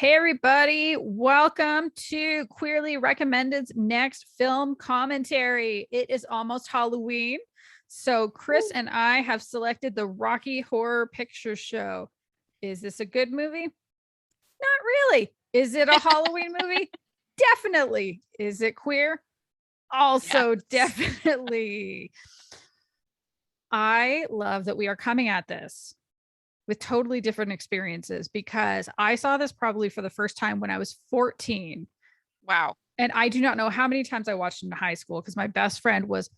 Hey everybody, welcome to Queerly Recommended's next film commentary. It is almost Halloween, so Kris and I have selected the Rocky Horror Picture Show. Is this a good movie? Not really. Is it a Halloween movie? Definitely. Is it queer? Also, Yes. definitely. I love that we are coming at this with totally different experiences because I saw this probably for the first time when I was 14. Wow. And I do not know how many times I watched it in high school because my best friend was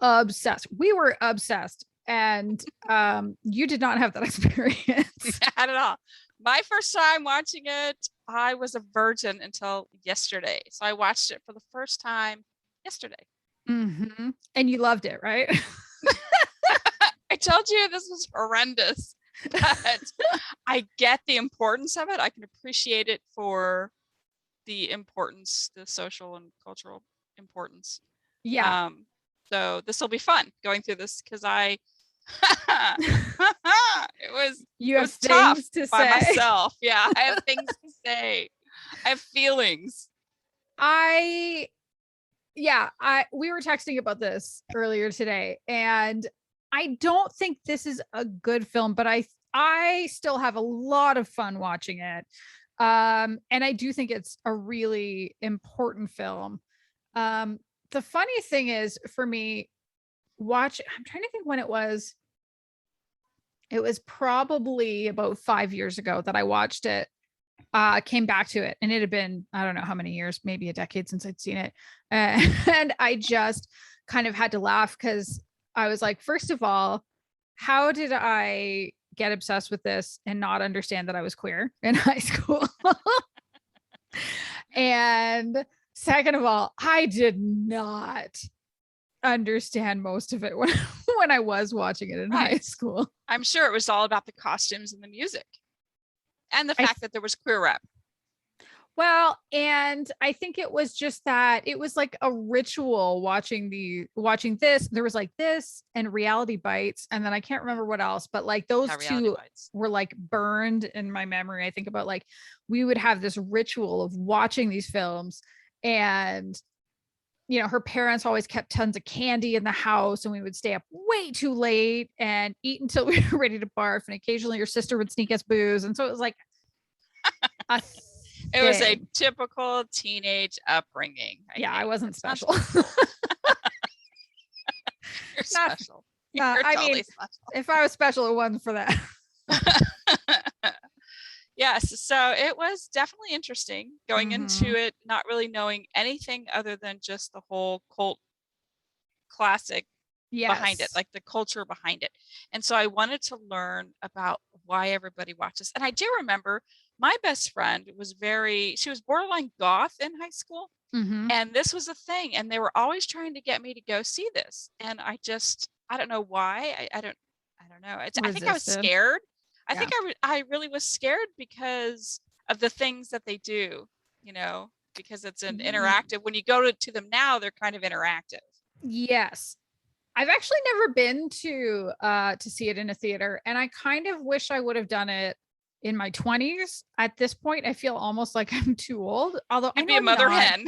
obsessed. We were obsessed. And you did not have that experience. Not at all. My first time watching it, I was a virgin until yesterday. So I watched it for the first time yesterday. Mm-hmm. And you loved it, right? I told you this was horrendous, but I get the importance of it. I can appreciate it for the importance, the social and cultural importance. Yeah. So this will be fun going through this because it was You it have was tough things to by say. myself. Yeah, I have things to say. I have feelings. We were texting about this earlier today, and I don't think this is a good film, but I still have a lot of fun watching it. And I do think it's a really important film. The funny thing is for me, I'm trying to think when it was. It was probably about 5 years ago that I watched it. Came back to it, and it had been, I don't know how many years, maybe a decade since I'd seen it. And I just kind of had to laugh because I was like, first of all, how did I get obsessed with this and not understand that I was queer in high school? And second of all, I did not understand most of it when I was watching it in high school. I'm sure it was all about the costumes and the music and the fact that there was queer rep. Well, and I think it was just that it was like a ritual watching this. There was like this and Reality Bites, and then I can't remember what else, but like those two were like burned in my memory. I think about like we would have this ritual of watching these films, and her parents always kept tons of candy in the house, and we would stay up way too late and eat until we were ready to barf. And occasionally your sister would sneak us booze. And so it was like it was a typical teenage upbringing. I wasn't special. You're special. You're totally special. If I was special, it wasn't for that. Yes, so it was definitely interesting going into it, not really knowing anything other than just the whole cult classic behind it, like the culture behind it. And so I wanted to learn about why everybody watches. And I do remember my best friend she was borderline goth in high school. And this was a thing. And they were always trying to get me to go see this. And I don't know why. I don't know. I think I was scared. I think I really was scared because of the things that they do, because it's an interactive. When you go to them now, they're kind of interactive. Yes. I've actually never been to see it in a theater, and I kind of wish I would have done it in my 20s. At this point, I feel almost like I'm too old. Although I'd be a mother hen.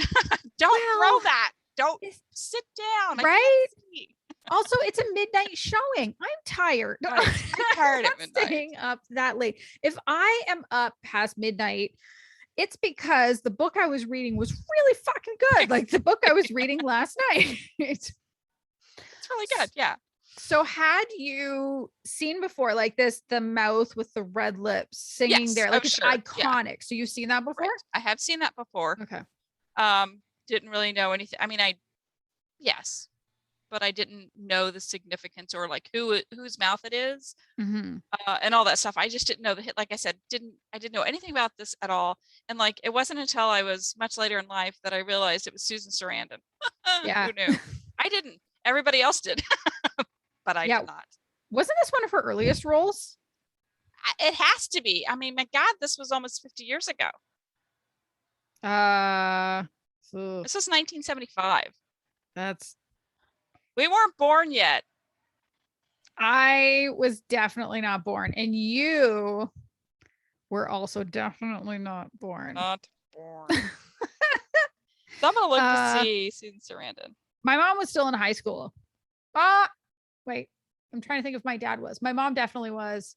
Don't throw that. Don't sit down. Right? Also, it's a midnight showing. I'm tired. I'm tired at midnight. Staying up that late. If I am up past midnight, it's because the book I was reading was really fucking good. Like the book I was reading last night. It's really good. Yeah. So had you seen before like this, the mouth with the red lips singing there? Like it's iconic. Yeah. So you've seen that before? Right. I have seen that before. Okay. Didn't really know anything. I mean, yes, but I didn't know the significance or like whose mouth it is, and all that stuff. I just didn't know the hit. Like I said, I didn't know anything about this at all. And like, it wasn't until I was much later in life that I realized it was Susan Sarandon. Yeah. Who knew? I didn't. Everybody else did, but I did not. Wasn't this one of her earliest roles? It has to be. I mean, my God, this was almost 50 years ago. This was 1975. We weren't born yet. I was definitely not born, and you were also definitely not born. Not born. So I'm gonna look to see Susan Sarandon. My mom was still in high school. Wait, I'm trying to think if my dad was. My mom definitely was.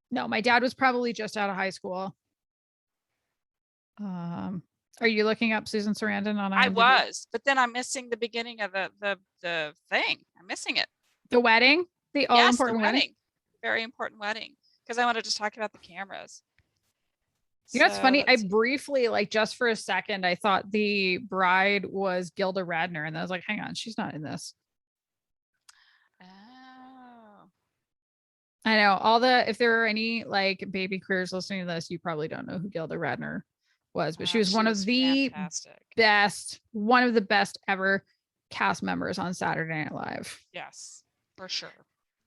No, my dad was probably just out of high school. Are you looking up Susan Sarandon on IMDb? I was, but then I'm missing the beginning of the thing. I'm missing it. The wedding? The all-important wedding? Very important wedding. Because I wanted to talk about the cameras. You know what's funny? I briefly, like, just for a second, I thought the bride was Gilda Radner, and I was like, hang on, she's not in this. Oh. I know. If there are any, like, baby queers listening to this, you probably don't know who Gilda Radner was, but she was one of the best ever cast members on Saturday Night Live. Yes, for sure.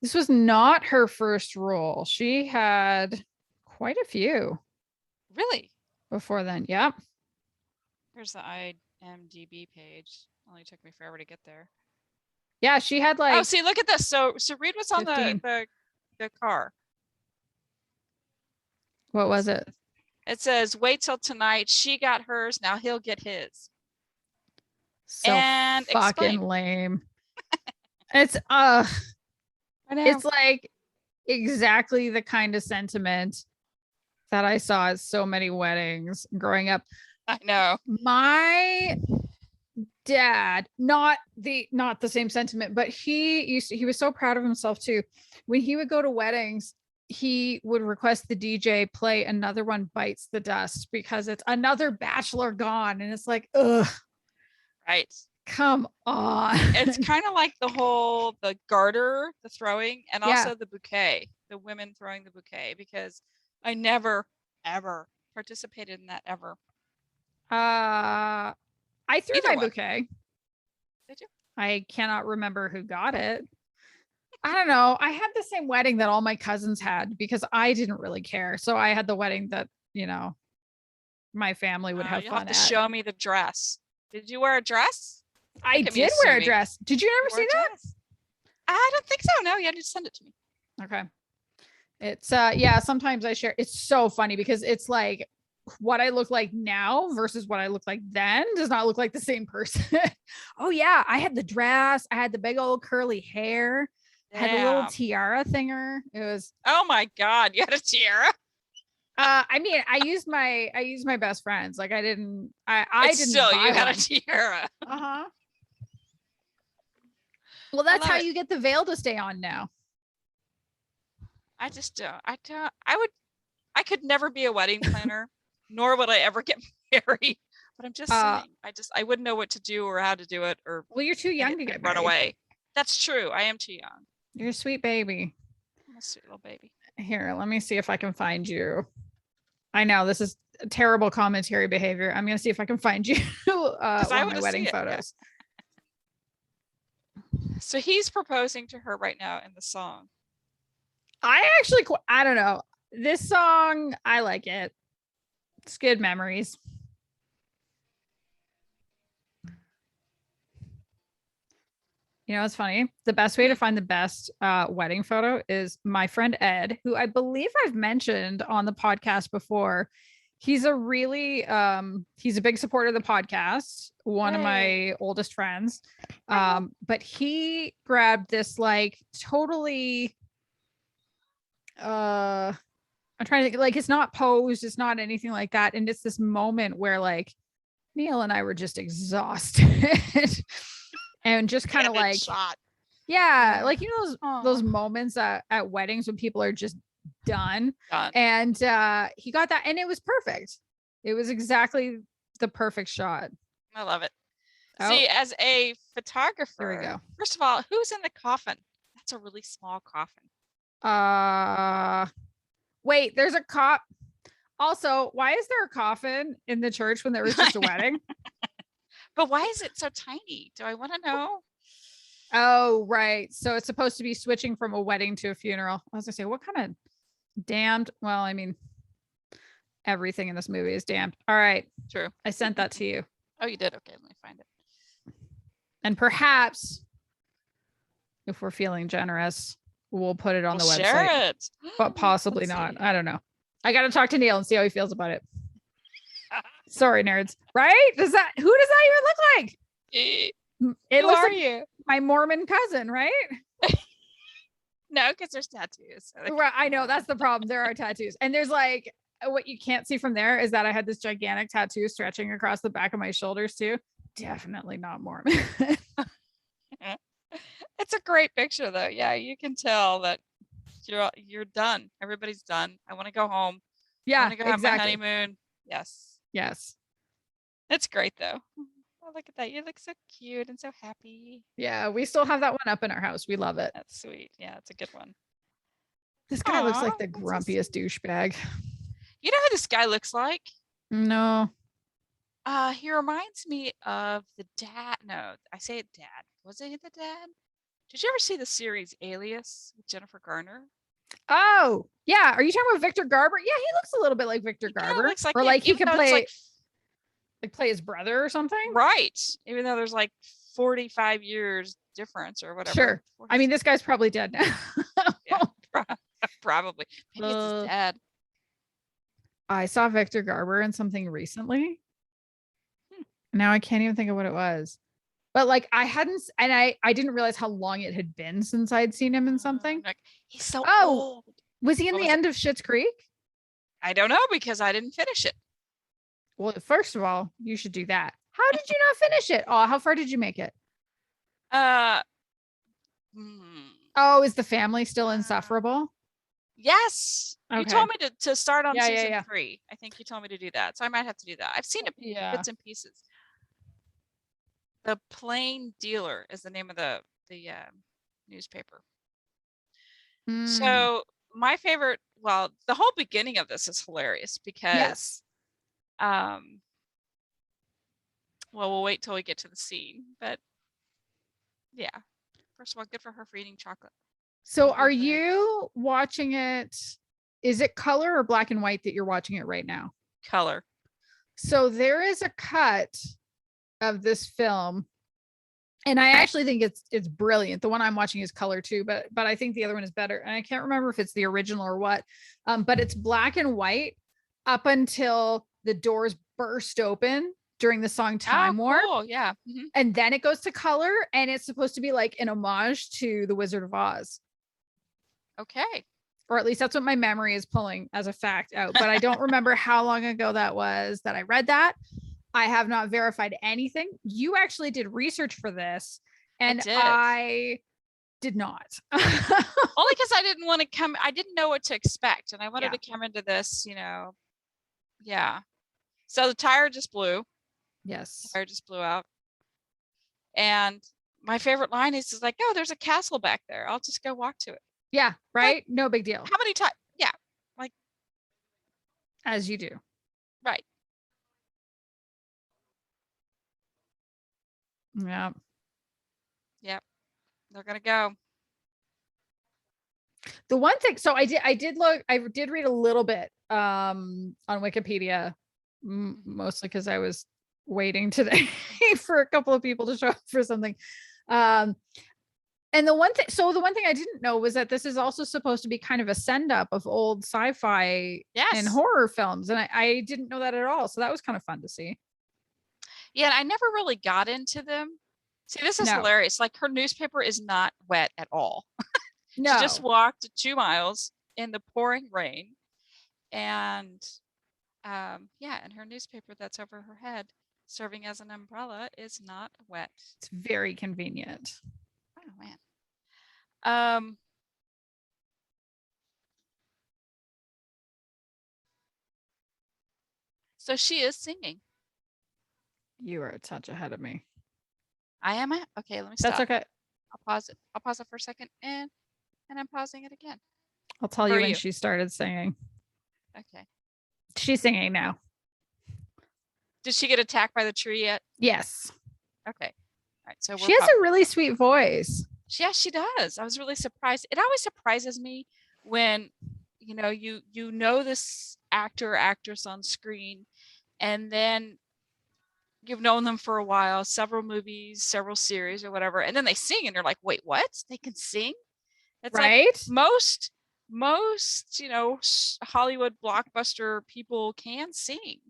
This was not her first role. She had quite a few. Really? Before then. Yep. Here's the IMDb page. Only took me forever to get there. Yeah, she had like. Oh, see, look at this. So read what's on the car. What was it? It says, "Wait till tonight. She got hers. Now he'll get his." So and fucking lame. It's it's like exactly the kind of sentiment that I saw at so many weddings growing up. I know. My dad, not the same sentiment, but he was so proud of himself too. When he would go to weddings, he would request the DJ play Another One Bites the Dust because it's another bachelor gone. And it's like, ugh. Right. Come on. It's kind of like the garter, the throwing, and also the bouquet, the women throwing the bouquet, because I never, ever participated in that ever. I threw my bouquet. Did you? I cannot remember who got it. I don't know. I had the same wedding that all my cousins had because I didn't really care. So I had the wedding that, my family would have fun have to show me the dress. Did you wear a dress? I did wear a dress. Did you ever see that? I don't think so. No, you had to send it to me. Okay. It's sometimes I share. It's so funny because it's like what I look like now versus what I look like then does not look like the same person. Oh yeah, I had the dress. I had the big old curly hair. I had the little tiara thinger. It was. Oh my God, you had a tiara. I mean, I used my best friends. Like I didn't still buy you had one. a tiara. Uh-huh. Well, that's how you get the veil to stay on now. I just don't. I could never be a wedding planner, nor would I ever get married. But I'm just saying, I wouldn't know what to do or how to do it, or well, you're too young to get married. Run away. That's true. I am too young. You're a sweet baby. I'm a sweet little baby. Here, let me see if I can find you. I know this is terrible commentary behavior. I'm gonna see if I can find you one of my wedding photos. Yeah. So he's proposing to her right now in the song. I don't know. This song, I like it. It's good memories. You know, it's funny. The best way to find the best wedding photo is my friend Ed, who I believe I've mentioned on the podcast before. He's a really, he's a big supporter of the podcast. One of my oldest friends. But he grabbed this like totally, I'm trying to think, like, it's not posed. It's not anything like that. And it's this moment where like Neil and I were just exhausted. And just kind of like, like, those moments at weddings when people are just done. And he got that, and it was perfect. It was exactly the perfect shot. I love it. See, as a photographer, here we go. First of all, who's in the coffin? That's a really small coffin. Wait, there's a cop. Also, why is there a coffin in the church when there was just a wedding? But why is it so tiny? Do I want to know? Oh, right. So it's supposed to be switching from a wedding to a funeral. I was gonna say, what kind of damned? Well, I mean, everything in this movie is damned. All right. True. I sent that to you. Oh, you did? Okay, let me find it. And perhaps, if we're feeling generous, we'll put it on the website. Share it. But possibly not. I don't know. I got to talk to Neil and see how he feels about it. Sorry, nerds. Right? Who does that even look like? It looks like you? My Mormon cousin, right? No, because there's tattoos. So Right. I know that's the problem. There are tattoos. And there's like, what you can't see from there is that I had this gigantic tattoo stretching across the back of my shoulders too. Definitely not Mormon. It's a great picture though. Yeah, you can tell that you're done. Everybody's done. I want to go home. Yeah, I want to go have my exactly. honeymoon. Yes. Yes. It's great though. Oh, look at that. You look so cute and so happy. Yeah, we still have that one up in our house. We love it. That's sweet. Yeah, it's a good one. This guy looks like the grumpiest douchebag. You know who this guy looks like? No. He reminds me of the dad. No, I say it dad. Was it the dad? Did you ever see the series Alias with Jennifer Garner? Oh, yeah. Are you talking about Victor Garber? Yeah, he looks a little bit like Victor Garber. Looks like or him, like he could play like play his brother or something. Right. Even though there's like 45 years difference or whatever. Sure. I mean, this guy's probably dead now. Yeah, probably. Maybe it's his dad. I saw Victor Garber in something recently. Now I can't even think of what it was. But like I hadn't, and I didn't realize how long it had been since I'd seen him in something. Like, he's so old. Was he in the end of Schitt's Creek? I don't know because I didn't finish it. Well, first of all, you should do that. How did you not finish it? Oh, how far did you make it? Oh, is the family still insufferable? Yes. Okay. You told me to start on season 3. I think you told me to do that. So I might have to do that. I've seen it bits and pieces. The Plain Dealer is the name of the newspaper. So my favorite, well, the whole beginning of this is hilarious because well, we'll wait till we get to the scene, but yeah. First of all, good for her for eating chocolate. So are you watching it? Is it color or black and white that you're watching it right now? Color. So there is a cut of this film, and I actually think it's brilliant. The one I'm watching is color too, but I think the other one is better. And I can't remember if it's the original or what. But it's black and white up until the doors burst open during the song Time Warp. Cool. Yeah. And then it goes to color, and it's supposed to be like an homage to The Wizard of Oz. Okay. Or at least that's what my memory is pulling as a fact out. But I don't remember how long ago that was that I read that. I have not verified anything. You actually did research for this, and I did not. Only because I didn't want to come. I didn't know what to expect, and I wanted to come into this, Yeah. So the tire just blew. Yes. The tire just blew out. And my favorite line is like, "Oh, there's a castle back there. I'll just go walk to it." Yeah. Right. Like, no big deal. How many times? Yeah. Like, as you do. Right. Yeah. Yep. They're going to go. The one thing, so I did read a little bit on Wikipedia, mostly because I was waiting today for a couple of people to show up for something. And the one thing I didn't know was that this is also supposed to be kind of a send up of old sci-fi and horror films. And I didn't know that at all. So that was kind of fun to see. Yeah, I never really got into them. See, this is hilarious. Like, her newspaper is not wet at all. No. She just walked 2 miles in the pouring rain. And and her newspaper that's over her head serving as an umbrella is not wet. It's very convenient. Oh man. So she is singing. You are a touch ahead of me. I am. Okay, let me stop. That's okay. I'll pause it. I'll pause it for a second, and I'm pausing it again. I'll tell you when she started singing. Okay. She's singing now. Did she get attacked by the tree yet? Yes. Okay. All right. So she has a really sweet voice. Yes, she does. I was really surprised. It always surprises me when, you know this actor or actress on screen, and then you've known them for a while, several movies, several series or whatever, and then they sing and you're like, wait, what? They can sing? It's right. Like most, Hollywood blockbuster people can sing.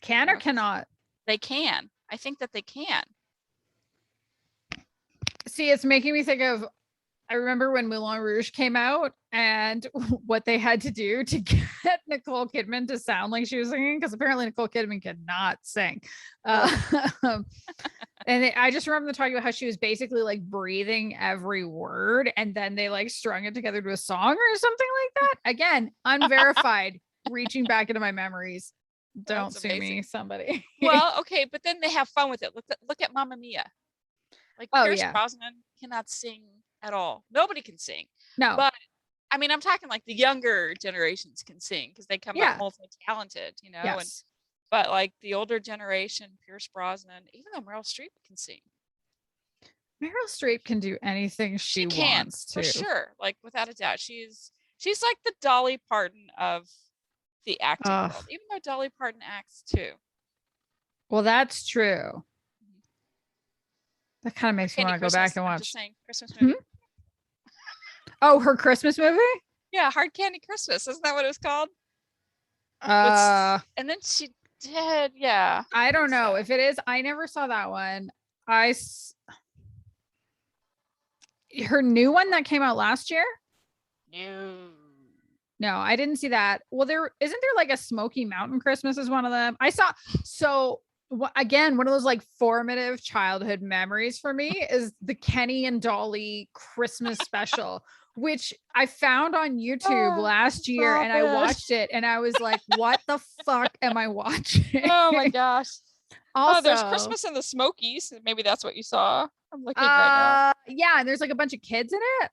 Can or cannot? They can. I think that they can. See, it's making me think of, I remember when Moulin Rouge came out and what they had to do to get Nicole Kidman to sound like she was singing, because apparently Nicole Kidman cannot sing. And I just remember them talking about how she was basically like breathing every word, and then they like strung it together to a song or something like that. Again, unverified, reaching back into my memories. Don't sue me, somebody. Well, okay, but then they have fun with it. Look at Mamma Mia. Like Pierce Brosnan cannot sing at all. Nobody can sing. No. But I mean, I'm talking like the younger generations can sing because they come out multi-talented, Yes. But like the older generation, Pierce Brosnan, even though Meryl Streep can sing. Meryl Streep can do anything she wants to. For sure. Like without a doubt. She's like the Dolly Parton of the acting world, even though Dolly Parton acts too. Well, that's true. That kind of makes me want to go back and watch. Just saying, Christmas movie. Oh, her Christmas movie? Yeah, Hard Candy Christmas. Isn't that what it was called? And then she did, yeah. I don't know if it is. I never saw that one. Her new one that came out last year? No, I didn't see that. Well, isn't there like a Smoky Mountain Christmas is one of them. I saw. So again, one of those like formative childhood memories for me is the Kenny and Dolly Christmas special, which I found on YouTube last year, and I watched it and I was like, what the fuck am I watching? Oh my gosh. Also, there's Christmas in the Smokies. Maybe that's what you saw. I'm looking right now. Yeah, and there's like a bunch of kids in it.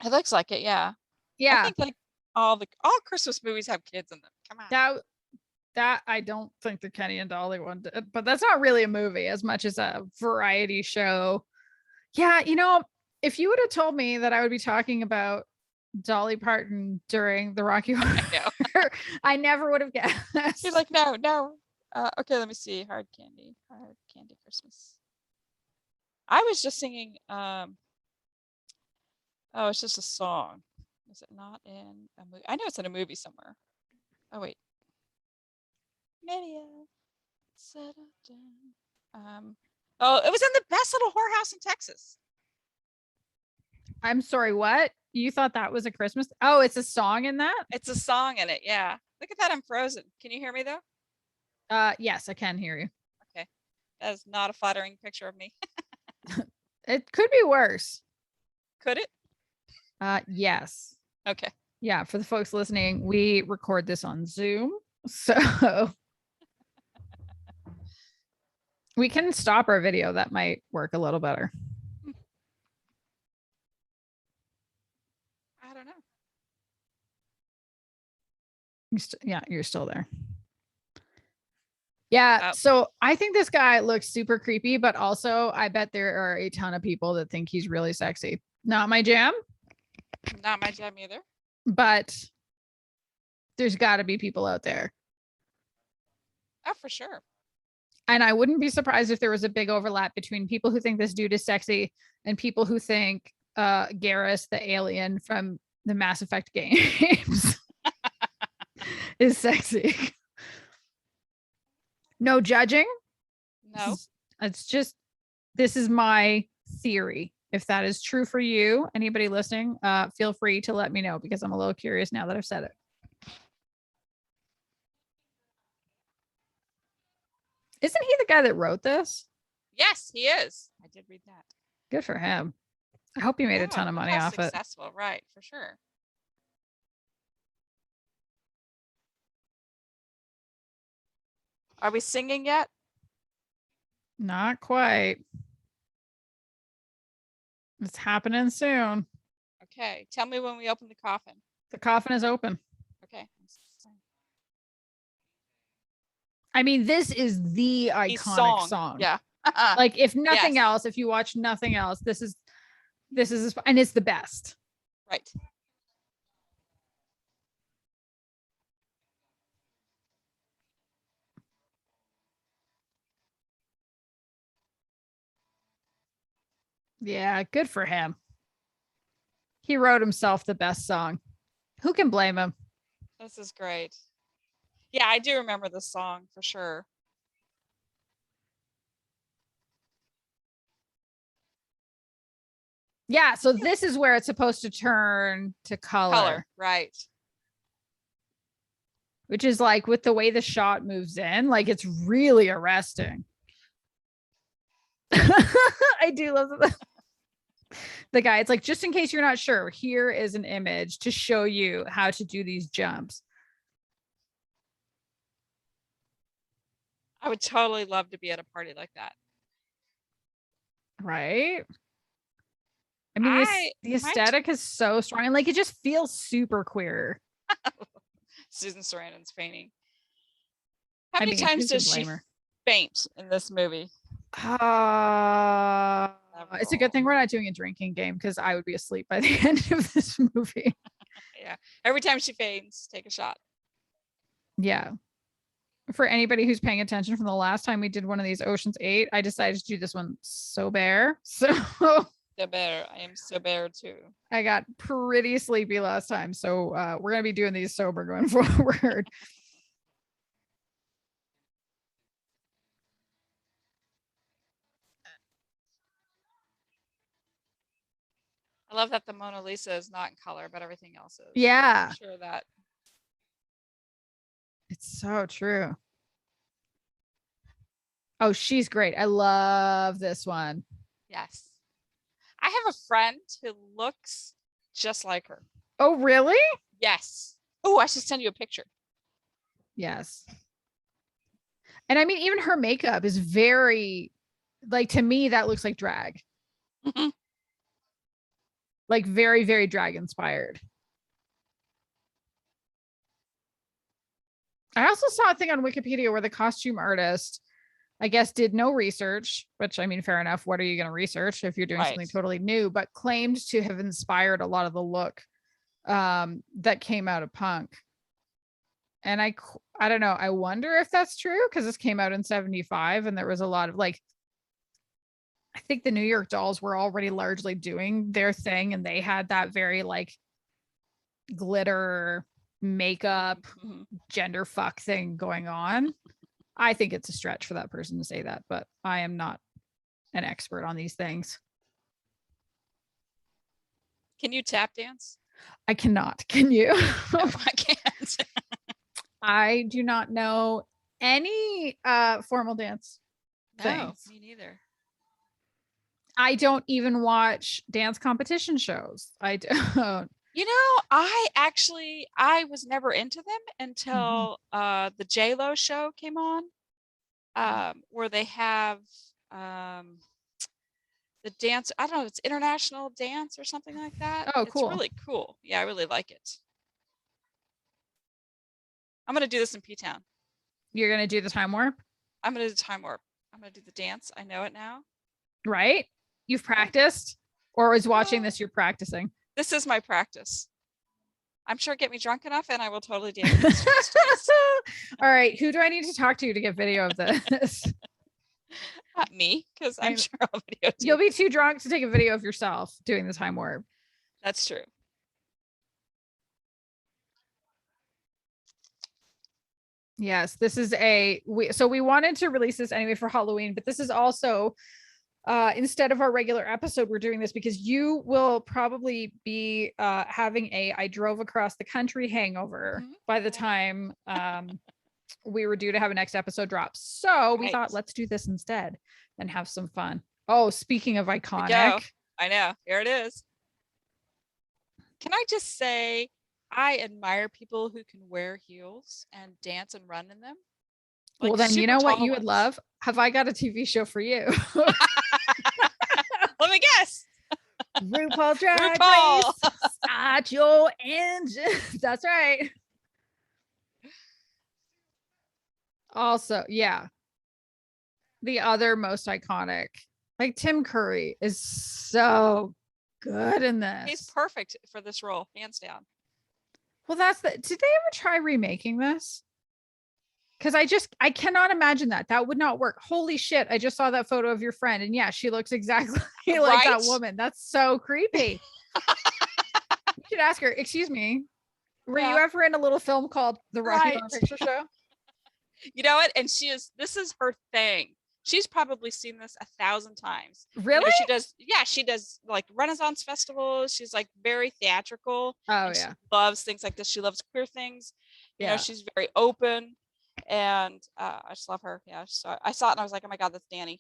It looks like it, yeah. Yeah. I think like all Christmas movies have kids in them. Come on. That I don't think the Kenny and Dolly one did, but that's not really a movie as much as a variety show. Yeah, if you would have told me that I would be talking about Dolly Parton during the Rocky Horror, I never would have guessed. She's like, no. Okay, let me see. Hard Candy Christmas. I was just singing. It's just a song. Is it not in a movie? I know it's in a movie somewhere. Oh wait. Maybe. It was in the best little whorehouse in Texas. I'm sorry, what? You thought that was a Christmas? Oh, it's a song in that? It's a song in it, yeah. Look at that, I'm frozen. Can you hear me though? Yes, I can hear you. Okay. That is not a flattering picture of me. It could be worse. Could it? Yes. Okay. Yeah, for the folks listening, we record this on Zoom. So we can stop our video. That might work a little better. I don't know. You're still there. Yeah. So I think this guy looks super creepy, but also I bet there are a ton of people that think he's really sexy. Not my jam. Not my jam either. But there's got to be people out there. Oh, for sure. And I wouldn't be surprised if there was a big overlap between people who think this dude is sexy and people who think Garrus, the alien from the Mass Effect games, is sexy. No judging. No. It's just, this is my theory. If that is true for you, anybody listening, feel free to let me know because I'm a little curious now that I've said it. Isn't he the guy that wrote this? Yes, he is. I did read that. Good for him. I hope he made a ton of money off it. Successful, right? For sure. Are we singing yet? Not quite. It's happening soon. Okay. Tell me when we open the coffin. The coffin is open. Okay. I mean, this is the iconic song. Yeah. Like if nothing else, if you watch nothing else, this is, and it's the best. Right. Yeah, good for him. He wrote himself the best song. Who can blame him? This is great. Yeah, I do remember this song for sure. Yeah, so this is where it's supposed to turn to color. Right. Which is like with the way the shot moves in, like it's really arresting. I do love the guy. It's like, just in case you're not sure, here is an image to show you how to do these jumps. I would totally love to be at a party like that. Right? I mean, the aesthetic is so strong, and like it just feels super queer. Susan Sarandon's fainting. How many times does she faint in this movie? It's a good thing we're not doing a drinking game, because I would be asleep by the end of this movie. Yeah. Every time she faints, take a shot. Yeah. For anybody who's paying attention from the last time we did one of these Ocean's 8, I decided to do this one sober. So sober. I am sober too. I got pretty sleepy last time. So we're going to be doing these sober going forward. I love that the Mona Lisa is not in color, but everything else is. Yeah. I'm sure that. It's so true. Oh, she's great. I love this one. Yes. I have a friend who looks just like her. Oh, really? Yes. Oh, I should send you a picture. Yes. And I mean, even her makeup is very, like, to me, that looks like drag. Mm-hmm. Like very, very drag inspired. I also saw a thing on Wikipedia where the costume artist, I guess, did no research, which, I mean, fair enough. What are you going to research if you're doing something totally new, but claimed to have inspired a lot of the look that came out of punk. And I don't know. I wonder if that's true, because this came out in 75 and there was a lot of, like, I think the New York Dolls were already largely doing their thing, and they had that very like glitter makeup, gender fuck thing going on. I think it's a stretch for that person to say that, but I am not an expert on these things. Can you tap dance? I cannot. Can you? No, I can't. I do not know any formal dance things. No, me neither. I don't even watch dance competition shows. I don't. You know, I was never into them until the J-Lo show came on, where they have the dance. I don't know, it's international dance or something like that. Oh, cool. It's really cool. Yeah, I really like it. I'm going to do this in P-Town. You're going to do the time warp? I'm going to do time warp. I'm going to do the dance. I know it now. Right? You've practiced? Or is watching this you're practicing? This is my practice. I'm sure get me drunk enough and I will totally dance. All right. Who do I need to talk to get video of this? Not me, because I'm sure I'll videotape. You'll be too drunk to take a video of yourself doing the time warp. That's true. Yes, this is so we wanted to release this anyway for Halloween, but this is also instead of our regular episode, we're doing this because you will probably be having I drove across the country hangover by the time we were due to have a next episode drop. So we thought, let's do this instead and have some fun. Oh, speaking of iconic. I know. Here it is. Can I just say, I admire people who can wear heels and dance and run in them. Like, well, then you know what you would love? Have I got a TV show for you? Let me guess. RuPaul Drag Race. Start your engine. That's right. Also, yeah. The other most iconic, like Tim Curry is so good in this. He's perfect for this role, hands down. Well, did they ever try remaking this? Because I cannot imagine that would not work. Holy shit. I just saw that photo of your friend, and yeah, she looks exactly like that woman. That's so creepy. You should ask her, excuse me, were you ever in a little film called The Rocky Horror Picture Show? You know what? And this is her thing. She's probably seen this 1,000 times. Really? You know, she does like Renaissance festivals. She's like very theatrical. Oh, yeah. She loves things like this. She loves queer things. You know, she's very open. And I just love her. Yeah. So I saw it and I was like, oh my God, that's Danny.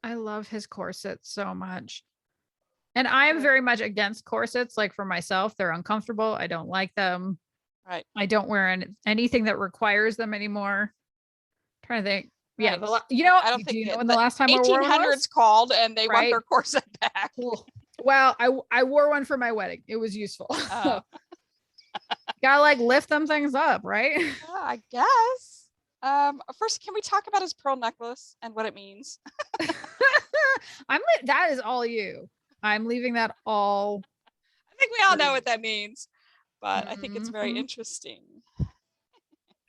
I love his corset so much. And I am very much against corsets. Like for myself, they're uncomfortable. I don't like them. Right. I don't wear anything that requires them anymore. I'm trying to think. Right. Yeah, you know, I don't think when the last time I wore one 1800s called and they want their corset back. Cool. Well, I wore one for my wedding. It was useful. Oh. Gotta like lift them things up, right? Yeah, I guess. First, can we talk about his pearl necklace and what it means? That is all you. I'm leaving that all. I think we all know what that means, but I think it's very interesting.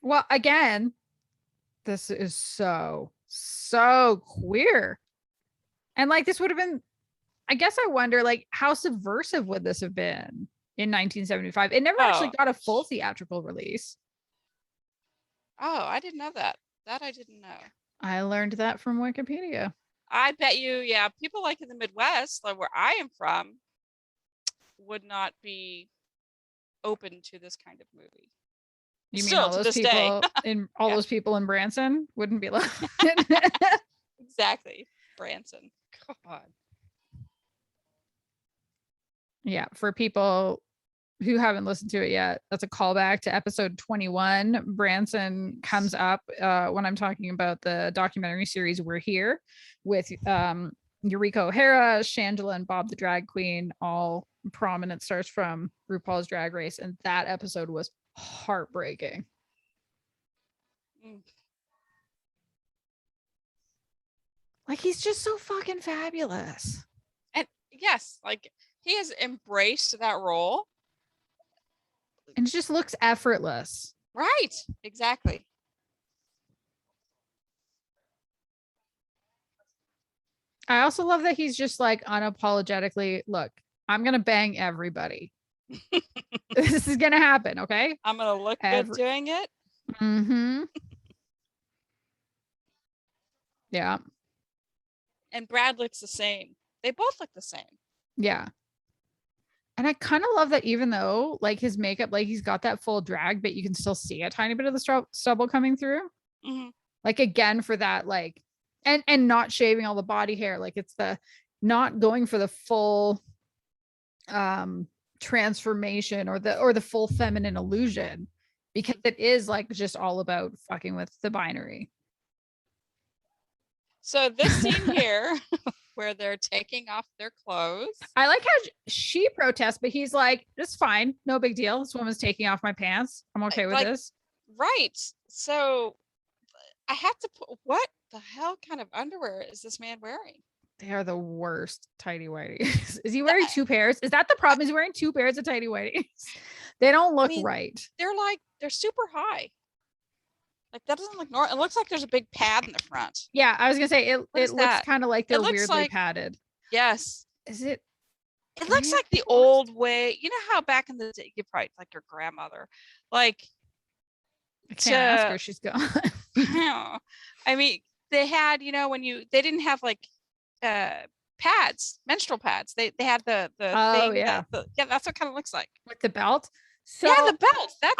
Well, again, this is so queer. And like this would have been, I guess I wonder like how subversive would this have been in 1975? It never actually got a full theatrical release. Oh, I didn't know that. That I didn't know. I learned that from Wikipedia. I bet you, yeah, people like in the Midwest, like where I am from, would not be open to this kind of movie. You mean all those people in those people in Branson wouldn't be like Exactly. Branson. God. Yeah, for people who haven't listened to it yet, that's a callback to episode 21. Branson comes up when I'm talking about the documentary series We're Here with Eureka O'Hara, Shangela, and Bob the Drag Queen, all prominent stars from RuPaul's Drag Race. And that episode was heartbreaking. Like, he's just so fucking fabulous. And yes, like he has embraced that role. And it just looks effortless. Right. Exactly. I also love that he's just like unapologetically, look, I'm going to bang everybody. This is going to happen. Okay. I'm going to look good doing it. Mm-hmm. Yeah. And Brad looks the same. They both look the same. Yeah. And I kind of love that even though like his makeup, like he's got that full drag, but you can still see a tiny bit of the stubble coming through. Mm-hmm. Like again, for that, like, and not shaving all the body hair. Like it's the not going for the full transformation or the full feminine illusion, because it is like just all about fucking with the binary. So this scene here where they're taking off their clothes. I like how she protests, but he's like, it's fine. No big deal. This woman's taking off my pants. I'm okay with this. Right. So I have to put, what the hell kind of underwear is this man wearing? They are the worst tighty whities. Is he wearing two pairs? Is that the problem? Is he wearing two pairs of tighty whities? They don't look right. They're super high. Like that doesn't look normal. It looks like there's a big pad in the front. Yeah, I was gonna say it looks kind of like they're weirdly padded. Yes. Is it? It looks like the old way. You know how back in the day, you probably like your grandmother, like. I can't ask her. She's gone. I mean, they had, you know, they didn't have like pads, menstrual pads. They had the thing. Yeah. That's what it kind of looks like. With the belt. So yeah, the belt. That's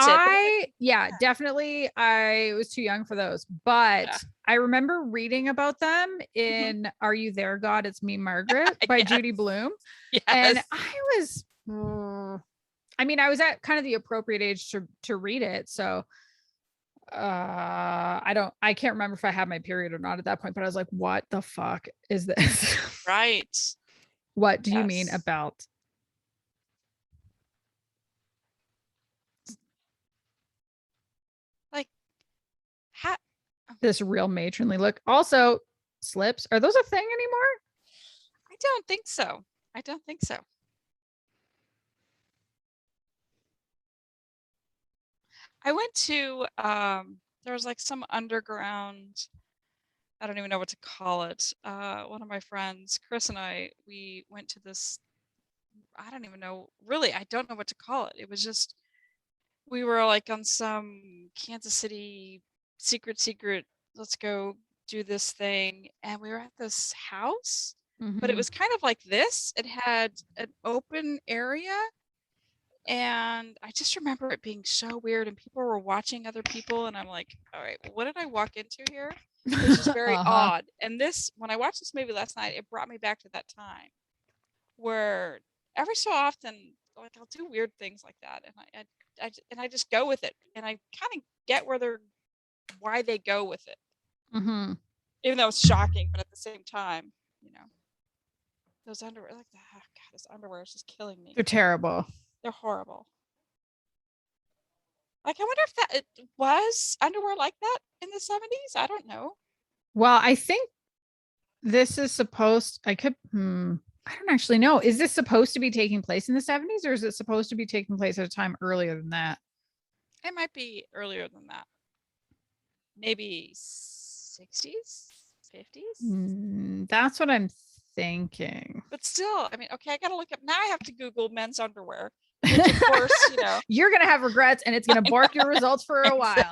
it. Definitely. I was too young for those, but I remember reading about them in Are You There, God? It's Me, Margaret by Judy Blume. Yes. And I was, I was at kind of the appropriate age to read it. So I can't remember if I had my period or not at that point, but I was like, what the fuck is this? Right. What do you mean about? This real matronly look. Also, slips. Are those a thing anymore? I don't think so. I went to there was like some underground, I don't even know what to call it. One of my friends, Kris and I, we went to this I don't even know. Really, I don't know what to call it. It was just, we were like on some Kansas City secret, let's go do this thing. And we were at this house, but it was kind of like this. It had an open area. And I just remember it being so weird, and people were watching other people, and I'm like, all right, well, what did I walk into here? It was just very odd. And this, when I watched this movie last night, it brought me back to that time where every so often, like, I'll do weird things like that, and I just go with it, and I kind of get why they go with it, even though it's shocking, but at the same time, you know, those underwear, like that. Oh God, this underwear is just killing me. They're terrible. They're horrible. Like, I wonder if that it was underwear like that in the 70s. I don't know. Well, I think this is supposed, I don't actually know. Is this supposed to be taking place in the 70s, or is it supposed to be taking place at a time earlier than that? It might be earlier than that. Maybe 60s, 50s. That's what I'm thinking. But still, I mean, okay, I gotta look up. Now I have to Google men's underwear. Which, of course, you know, you're gonna have regrets, and it's gonna bark your results for a while.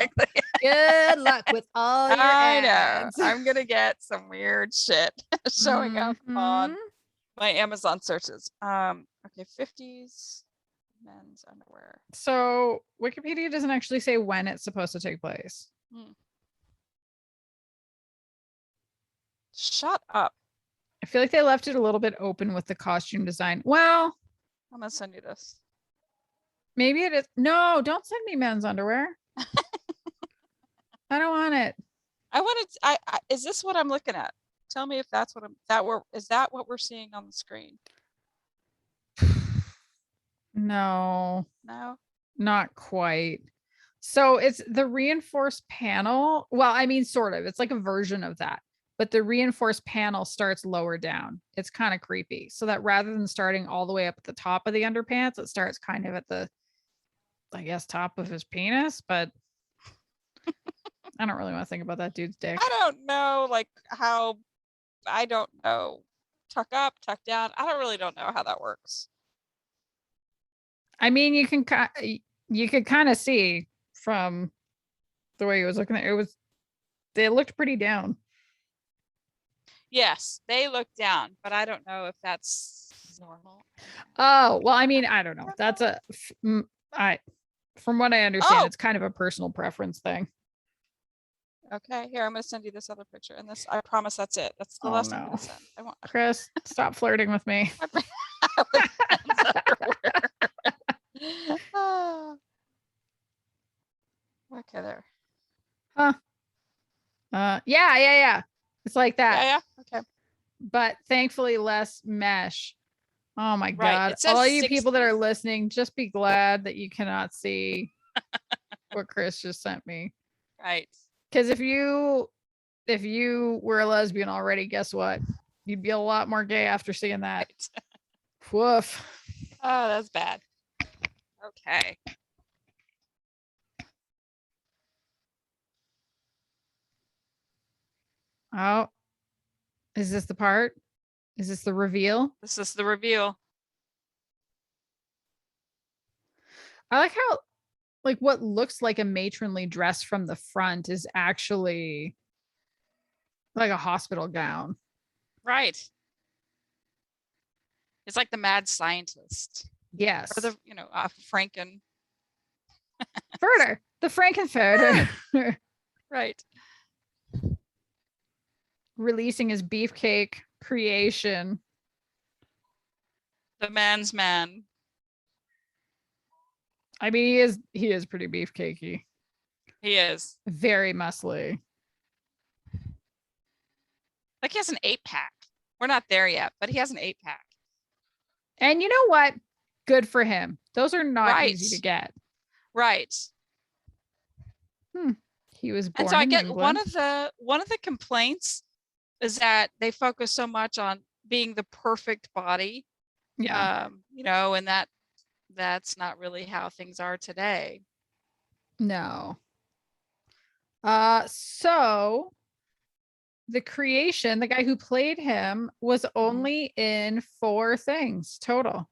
Good luck with all your ads. Know. I'm gonna get some weird shit showing up on my Amazon searches. Okay, 50s men's underwear. So Wikipedia doesn't actually say when it's supposed to take place. Shut up. I feel like they left it a little bit open with the costume design. Well, I'm gonna send you this. Maybe it is. No, don't send me men's underwear. I don't want it. I wanted. I is this what I'm looking at? Tell me if that's what is that what we're seeing on the screen? No, not quite. So it's the reinforced panel. Well, I mean, sort of. It's like a version of that, but the reinforced panel starts lower down. It's kind of creepy. So that rather than starting all the way up at the top of the underpants, it starts kind of at the, I guess, top of his penis, but I don't really want to think about that dude's dick. I don't know, like how, I don't know. Tuck up, tuck down. I don't know how that works. I mean, you could kind of see from the way he was looking at it, they looked pretty down. Yes, they look down, but I don't know if that's normal. Oh, well, I mean, I don't know. That's from what I understand, it's kind of a personal preference thing. Okay, here, I'm going to send you this other picture, and this, I promise that's it. That's the last I'm going to send. I want Kris, stop flirting with me. Okay, there. Yeah. It's like that. Yeah. Okay. But thankfully less mesh. Oh my God. All 60s. You people that are listening, just be glad that you cannot see what Kris just sent me. Right. Because if you were a lesbian already, guess what? You'd be a lot more gay after seeing that. Right. Woof. Oh, that's bad. Okay. Oh, is this the part? Is this the reveal? This is the reveal. I like how, like, what looks like a matronly dress from the front is actually like a hospital gown. Right. It's like the mad scientist. Yes. Or the, Franken. Further. The Frankenfurter. Right. Releasing his beefcake creation. The man's man. I mean, he is pretty beefcakey. He is. Very muscly. Like he has an 8-pack. We're not there yet, but he has an 8-pack. And you know what? Good for him. Those are not easy to get. Right. He was born and so I get England. one of the complaints is that they focus so much on being the perfect body. Yeah. And that's not really how things are today. No. So the creation, the guy who played him was only in 4 things total.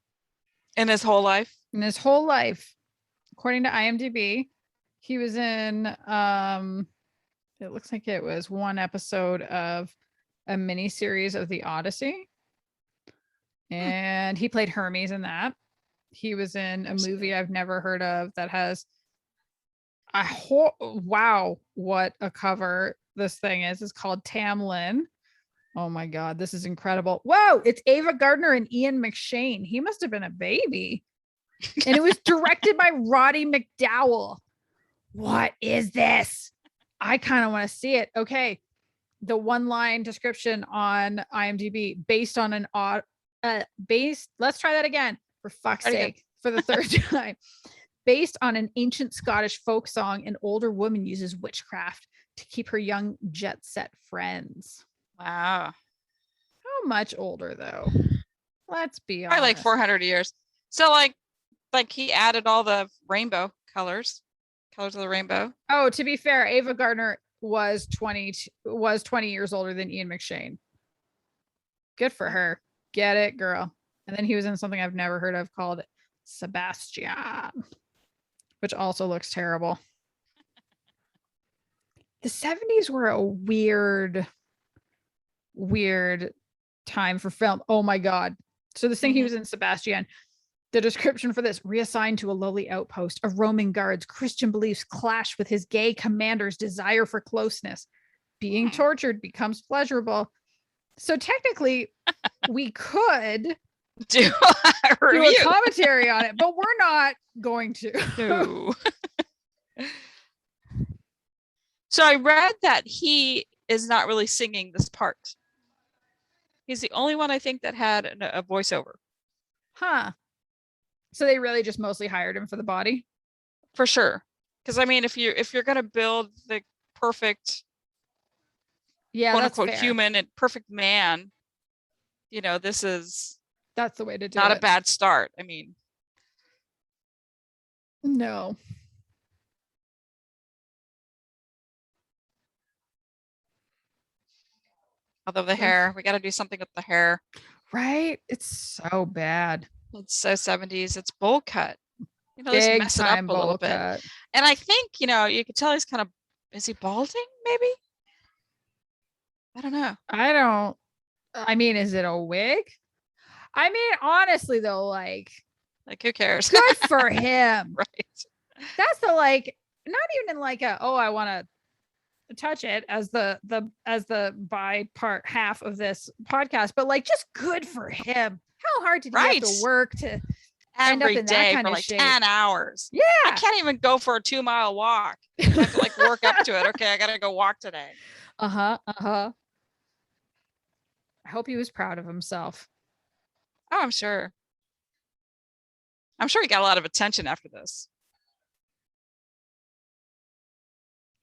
In his whole life? In his whole life, according to IMDb, he was in it looks like it was one episode of a mini series of The Odyssey. And he played Hermes in that. He was in a movie I've never heard of that has a whole, wow, what a cover this thing is. It's called Tamlin. Oh my God, this is incredible. Whoa, it's Ava Gardner and Ian McShane. He must have been a baby. And it was directed by Roddy McDowell. What is this? I kind of want to see it. Okay. The one line description on IMDb based on an let's try that again for fuck's sake, for the third time. Based on an ancient Scottish folk song, an older woman uses witchcraft to keep her young jet set friends. Wow. How much older though? Let's be honest. Probably like 400 years. So like he added all the rainbow colors of the rainbow. Oh, to be fair, Ava Gardner was 20 years older than Ian McShane. Good for her. Get it, girl. And then he was in something I've never heard of called Sebastian, which also looks terrible. The 70s were a weird time for film. Oh my God. So this thing he was in Sebastian, the description for this: reassigned to a lowly outpost of Roman guards, Christian beliefs clash with his gay commander's desire for closeness. Being tortured becomes pleasurable. So technically, we could do a commentary on it, but we're not going to. No. So I read that he is not really singing this part. He's the only one I think that had a voiceover. Huh. So they really just mostly hired him for the body? For sure. Because I mean, if you're gonna build the perfect, quote unquote, human and perfect man, that's the way to do it. Not a bad start. I mean, no. Although the hair, we got to do something with the hair. Right? It's so bad. It's so 70s. It's bowl cut. Big mess it up a little bit. And I think, you could tell he's kind of, is he balding maybe? I don't know. I mean, is it a wig? I mean, honestly though, like who cares? Good for him. Right. That's the not even in like I want to touch it as the by part half of this podcast, but like just good for him. How hard did he have to work to end up in that kind for of like shape? 10 hours. Yeah. I can't even go for a 2-mile walk. I have to work up to it. Okay, I gotta go walk today. I hope he was proud of himself. Oh, I'm sure. I'm sure he got a lot of attention after this.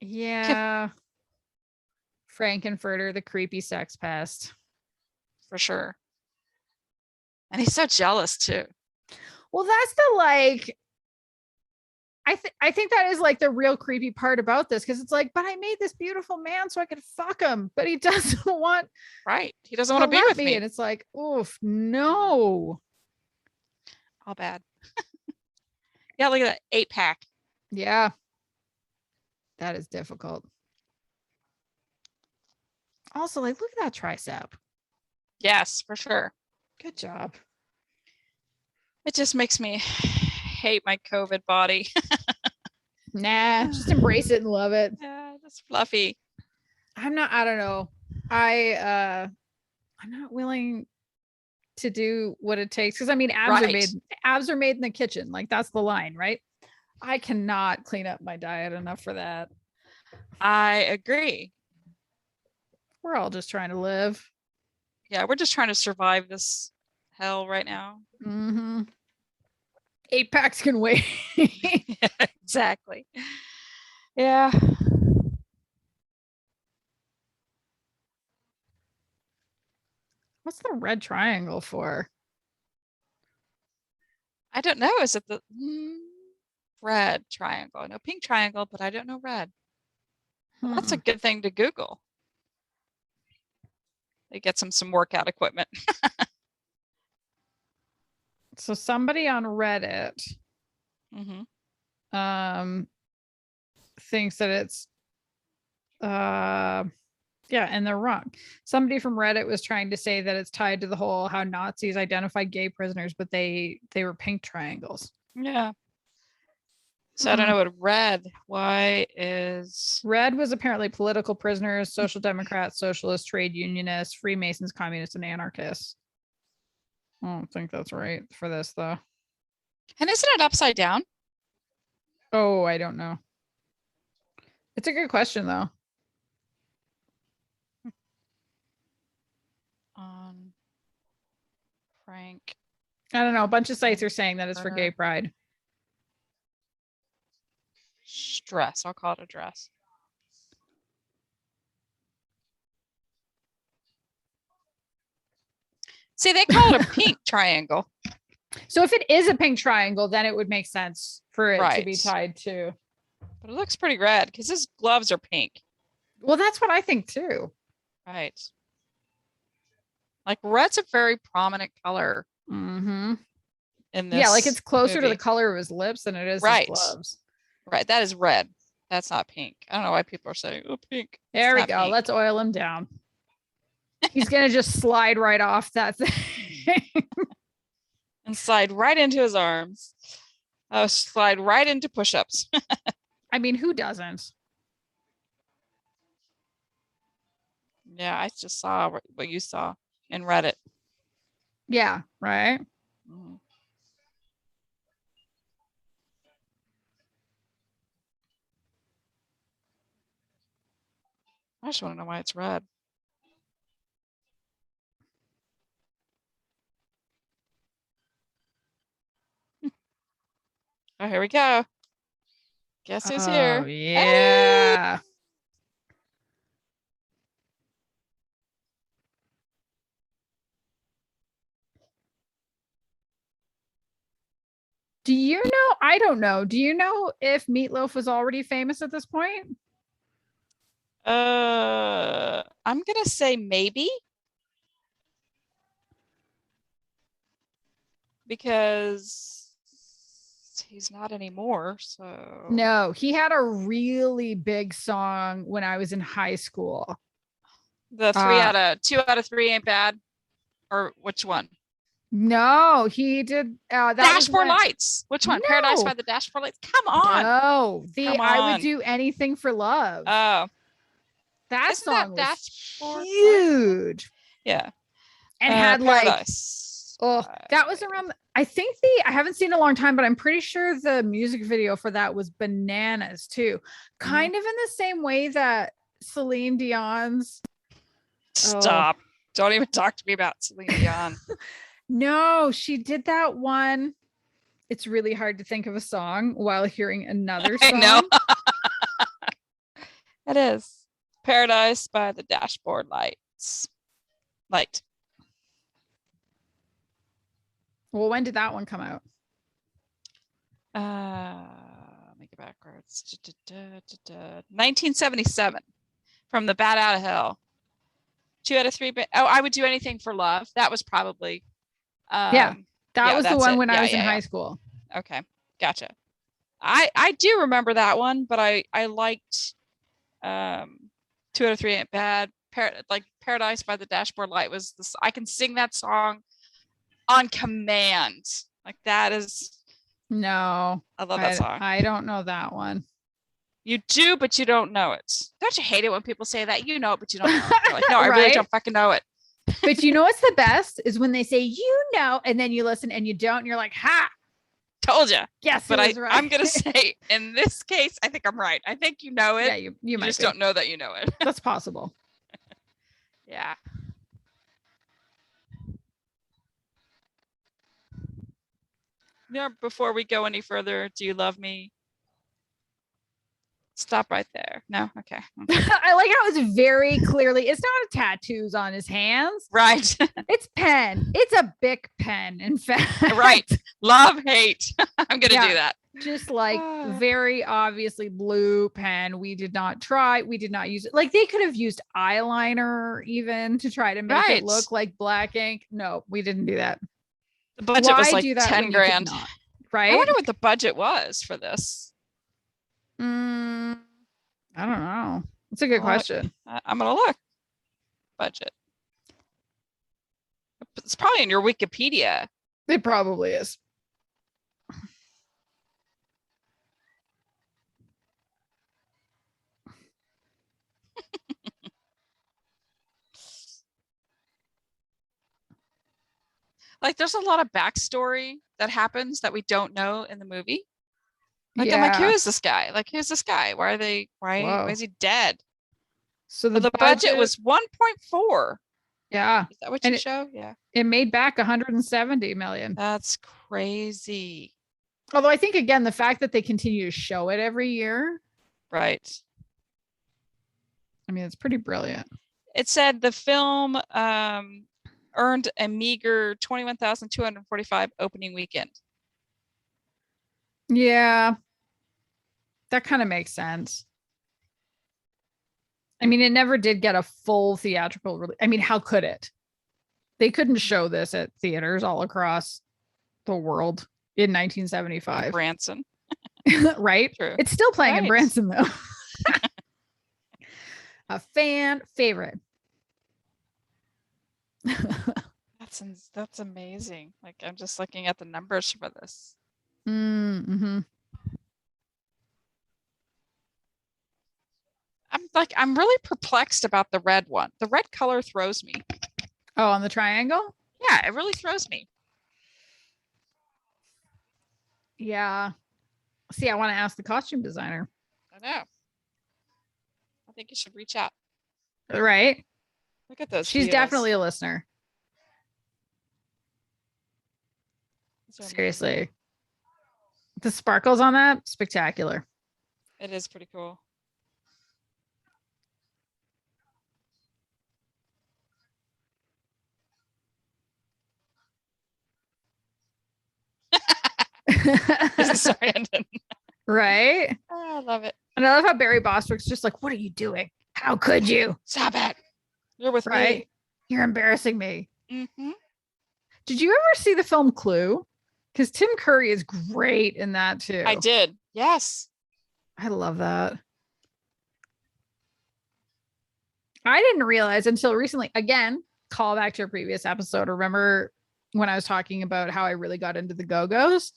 Yeah. Frankenfurter, the creepy sex pest. For sure. And he's so jealous too. Well, that's the I think that is like the real creepy part about this, because it's like, but I made this beautiful man so I could fuck him, but he doesn't want. Right. He doesn't want to be with me. And it's like, oof, no. All bad. Yeah, look at that 8-pack. Yeah. That is difficult. Also, look at that tricep. Yes, for sure. Good job. It just makes me hate my COVID body. Nah, just embrace it and love it. Yeah, just fluffy. I don't know. I'm not willing to do what it takes, because I mean, abs are made in the kitchen. Like, that's the line, right? I cannot clean up my diet enough for that. I agree. We're all just trying to live. Yeah, we're just trying to survive this hell right now. 8-packs can wait. Yeah, exactly. Yeah. What's the red triangle for? I don't know. Is it the red triangle? No, pink triangle, but I don't know red. Well, that's a good thing to Google. They get some workout equipment. So somebody on Reddit thinks that it's yeah, and they're wrong. Somebody from Reddit was trying to say that it's tied to the whole how Nazis identified gay prisoners, but they were pink triangles. Yeah. So I don't know what why is red was apparently political prisoners, social democrats, socialists, trade unionists, Freemasons, communists, and anarchists. I don't think that's right for this though. And isn't it upside down? Oh, I don't know. It's a good question though. Frank. I don't know. A bunch of sites are saying that it's for gay pride. Dress. I'll call it a dress. See, they call it a pink triangle. So if it is a pink triangle, then it would make sense for it to be tied to. But it looks pretty red because his gloves are pink. Well, that's what I think too. Right. Like red's a very prominent color. In this, yeah, like it's closer to the color of his lips than it is his gloves. Right. That is red. That's not pink. I don't know why people are saying, oh, pink. There we go. Pink. Let's oil him down. He's going to just slide right off that thing. And slide right into his arms. Oh, slide right into push-ups. I mean, who doesn't? Yeah, I just saw what you saw in Reddit. Yeah, right? I just want to know why it's red. Oh, here we go. Guess who's here? Yeah. Hey! Do you know? I don't know. Do you know if Meatloaf was already famous at this point? I'm gonna say maybe. Because he's not anymore, so. No, he had a really big song when I was in high school. The 2 out of 3 ain't bad? Or which one? No, he did that Dashboard Lights. Which one? No. Paradise by the Dashboard Lights. Come on. No, I would do anything for love. Oh. That song was huge. Yeah. And had Paradise. That was around I think I haven't seen it in a long time, but I'm pretty sure the music video for that was bananas too. Kind of in the same way that Celine Dion's Stop. Don't even talk to me about Celine Dion. No, she did that one. It's really hard to think of a song while hearing another song. I know. It is. Paradise by the Dashboard Lights. Light. Well, when did that one come out? Let me get backwards. 1977. From the Bat Out of Hell. 2 out of 3. I would do anything for love. That was probably. That was the one when I was in high school. Okay, gotcha. I do remember that one, but I liked 2 out of 3 ain't bad. Like Paradise by the Dashboard Light was this. I can sing that song on command. Like that is. No, I love that song. I don't know that one. You do, but you don't know it. Don't you hate it when people say that? You know it, but you don't know it. You're like, no, I really don't fucking know it. But you know what's the best is when they say, you know, and then you listen and you don't, and you're like, ha! Told you. Yes, but I'm going to say, in this case, I think I'm right. I think you know it. Yeah, you might just don't know that you know it. That's possible. Yeah. Before we go any further, do you love me? Stop right there. No? Okay. I like how it's very clearly, it's not a tattoos on his hands. Right. It's pen. It's a Bic pen, in fact. Right. Love, hate. I'm going to do that. Just like very obviously blue pen. We did not try. We did not use it. Like they could have used eyeliner even to try to make it look like black ink. No, we didn't do that. The budget was like do that 10 grand. not, right? I wonder what the budget was for this. I don't know. That's a good question. I'm gonna look. Budget. It's probably in your Wikipedia. It probably is. Like, there's a lot of backstory that happens that we don't know in the movie. Like, I'm like, who is this guy? Like, who's this guy? Why is he dead? So the budget was 1.4. Yeah. Is that what you show? Yeah. It made back 170 million. That's crazy. Although I think, again, the fact that they continue to show it every year. Right. I mean, it's pretty brilliant. It said the film earned a meager 21,245 opening weekend. Yeah. That kind of makes sense. I mean, it never did get a full theatrical release. I mean, how could it? They couldn't show this at theaters all across the world in 1975. Branson. Right? True. It's still playing in Branson, though. A fan favorite. That's amazing. Like, I'm just looking at the numbers for this. Mm-hmm. I'm really perplexed about the red one. The red color throws me. Oh, on the triangle? Yeah, it really throws me. Yeah. See, I want to ask the costume designer. I know. I think you should reach out. Right. Look at those. She's heels. definitely a listener. Seriously. The sparkles on that, spectacular. It is pretty cool. Sorry, right? Oh, I love it. And I love how Barry Bostwick's just like, what are you doing? How could you? Stop it. You're with me. You're embarrassing me. Mm-hmm. Did you ever see the film Clue? Because Tim Curry is great in that too. I did. Yes. I love that. I didn't realize until recently, again, call back to a previous episode. Remember when I was talking about how I really got into the Go-Go's?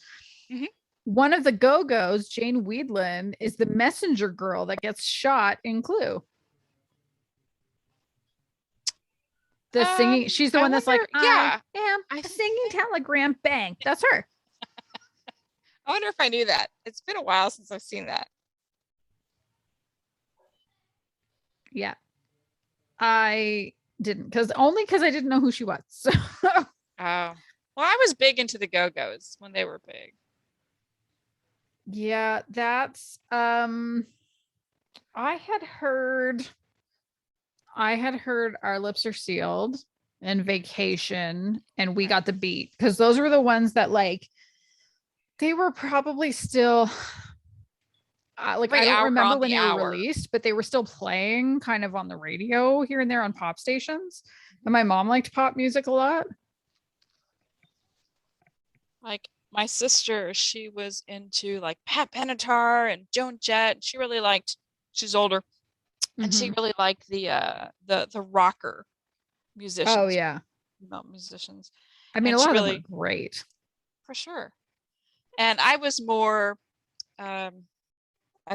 Mm-hmm. One of the Go-Go's, Jane Weedland, is the messenger girl that gets shot in Clue. The singing, she's the one that's like, yeah, I am a singing telegram bank. That's her. I wonder if I knew that. It's been a while since I've seen that. Yeah. I didn't, because I didn't know who she was. So. Oh, well, I was big into the Go-Go's when they were big. Yeah, that's I had heard Our Lips Are Sealed and Vacation and We Got the Beat, because those were the ones that, like, they were probably still like, I don't remember when they were released, but they were still playing kind of on the radio here and there on pop stations. And my mom liked pop music a lot. Like, my sister, she was into like Pat Benatar and Joan Jett. She really liked, she's older, and she really liked the rocker musicians. Oh yeah. Female musicians. I mean, a lot of them are great. For sure. And I was more at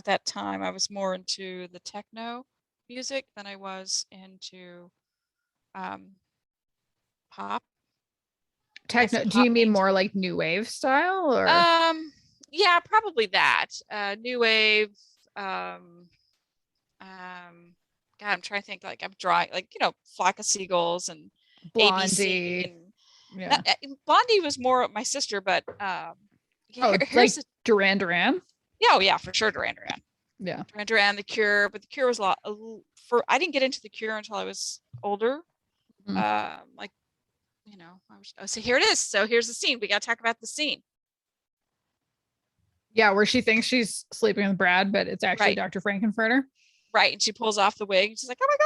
that time, I was more into the techno music than I was into pop. Techno, do you mean more like new wave style, or yeah, probably that. New wave. God, I'm trying to think. Like, I'm drawing, like, Flock of Seagulls and Blondie. ABC and, Blondie was more my sister, but like Duran Duran. Yeah, oh yeah, for sure, Duran Duran. Yeah, Duran Duran, The Cure, but The Cure was I didn't get into The Cure until I was older. Like, so here it is. So here's the scene. We got to talk about the scene. Yeah, where she thinks she's sleeping with Brad, but it's actually Dr. Frankenfurter. Right, and she pulls off the wig. And she's like, "Oh my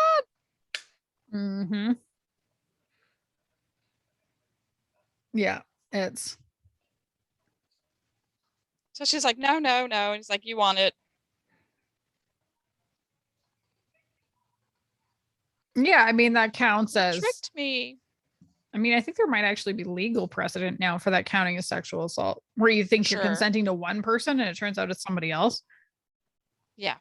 god!" Mm-hmm. Yeah, It's. So she's like, no, no, no. And he's like, you want it. Yeah, I mean, that counts as. Tricked me. I mean, I think there might actually be legal precedent now for that counting as sexual assault, where you think you're consenting to one person and it turns out it's somebody else. Yeah.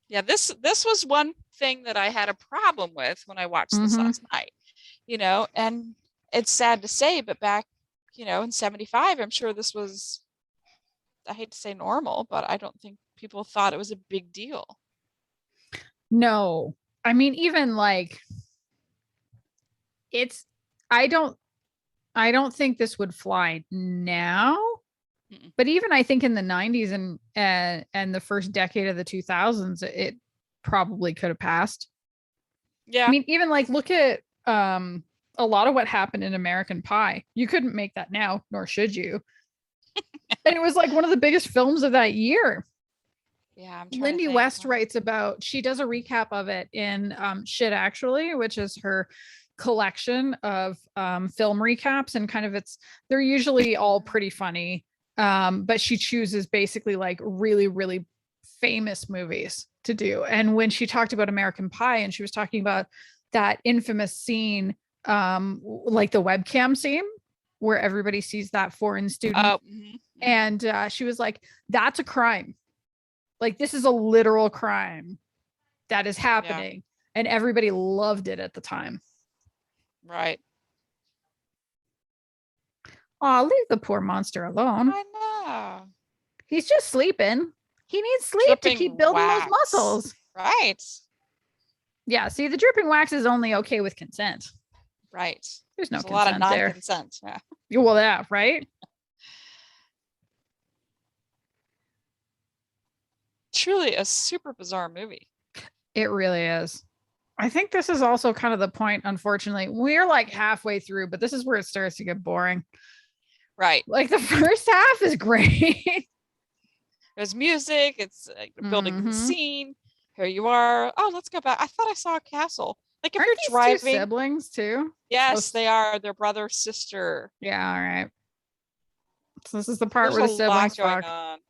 Yeah, this was one thing that I had a problem with when I watched this last night, you know, and it's sad to say, but back, you know, in 75, I'm sure this was, I hate to say normal, but I don't think people thought it was a big deal. No, I mean, even like I don't think this would fly now. But even I think in the 90s and the first decade of the 2000s, it probably could have passed. Yeah. I mean, even like look at a lot of what happened in American Pie. You couldn't make that now, nor should you. And it was like one of the biggest films of that year. Yeah, Lindy West writes about, she does a recap of it in Shit Actually, which is her collection of film recaps, and kind of they're usually all pretty funny. But she chooses basically like really, really famous movies to do. And when she talked about American Pie and she was talking about that infamous scene, like the webcam scene where everybody sees that foreign student. And she was like, that's a crime. Like, this is a literal crime that is happening. Yeah. And everybody loved it at the time. Right. Oh, leave the poor monster alone. I know. He's just sleeping. He needs sleep to keep building those muscles. Right. Yeah. See, the dripping wax is only okay with consent. Right. There's no consent a lot of non-consent. Yeah. Well, yeah, right? Truly a super bizarre movie. It really is. I think this is also kind of the point, unfortunately. We're like halfway through, but this is where it starts to get boring. Right. Like the first half is great. There's music. It's like building the scene. Here you are. Oh, let's go back. I thought I saw a castle. Like if Aren't you're driving. Two siblings too? Yes, they are. They're brother, sister. Yeah. All right. So this is the part where the siblings fuck.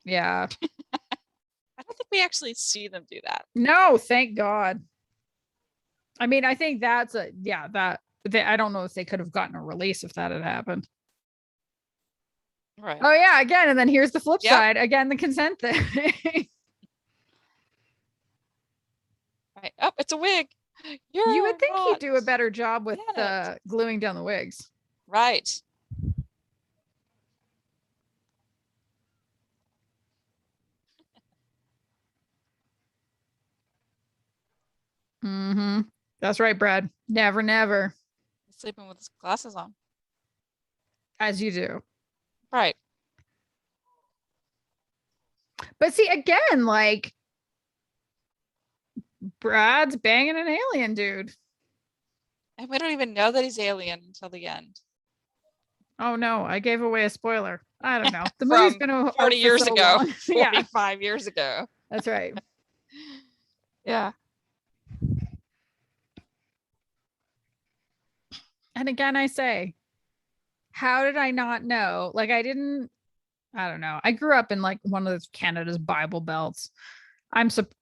Yeah. I don't think we actually see them do that. No, thank God. I mean, I think that's I don't know if they could have gotten a release if that had happened. Right. Oh yeah, again, and then here's the flip side. Again, the consent thing. Right. Oh, it's a wig. You would think he'd do a better job with gluing down the wigs. Right. That's right, Brad. Never, never. He's sleeping with his glasses on. As you do. Right. But see, again, like Brad's banging an alien dude. And we don't even know that he's alien until the end. Oh no, I gave away a spoiler. I don't know. The movie's been 40 years ago. 45 years ago. That's right. Yeah. And again, I say, how did I not know? Like, I don't know. I grew up in like one of Canada's Bible belts.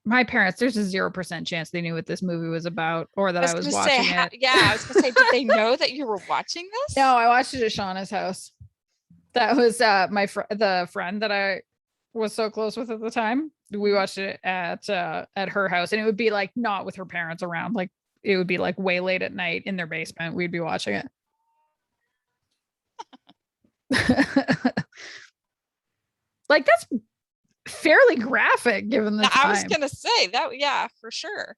My parents, there's a 0% chance they knew what this movie was about or that I was watching it. Yeah, I was gonna say, did they know that you were watching this? No, I watched it at Shauna's house. That was the friend that I was so close with at the time. We watched it at her house, and it would be like not with her parents around. Like it would be like way late at night in their basement. We'd be watching it. Like that's fairly graphic given the time. I was gonna say that. Yeah, for sure.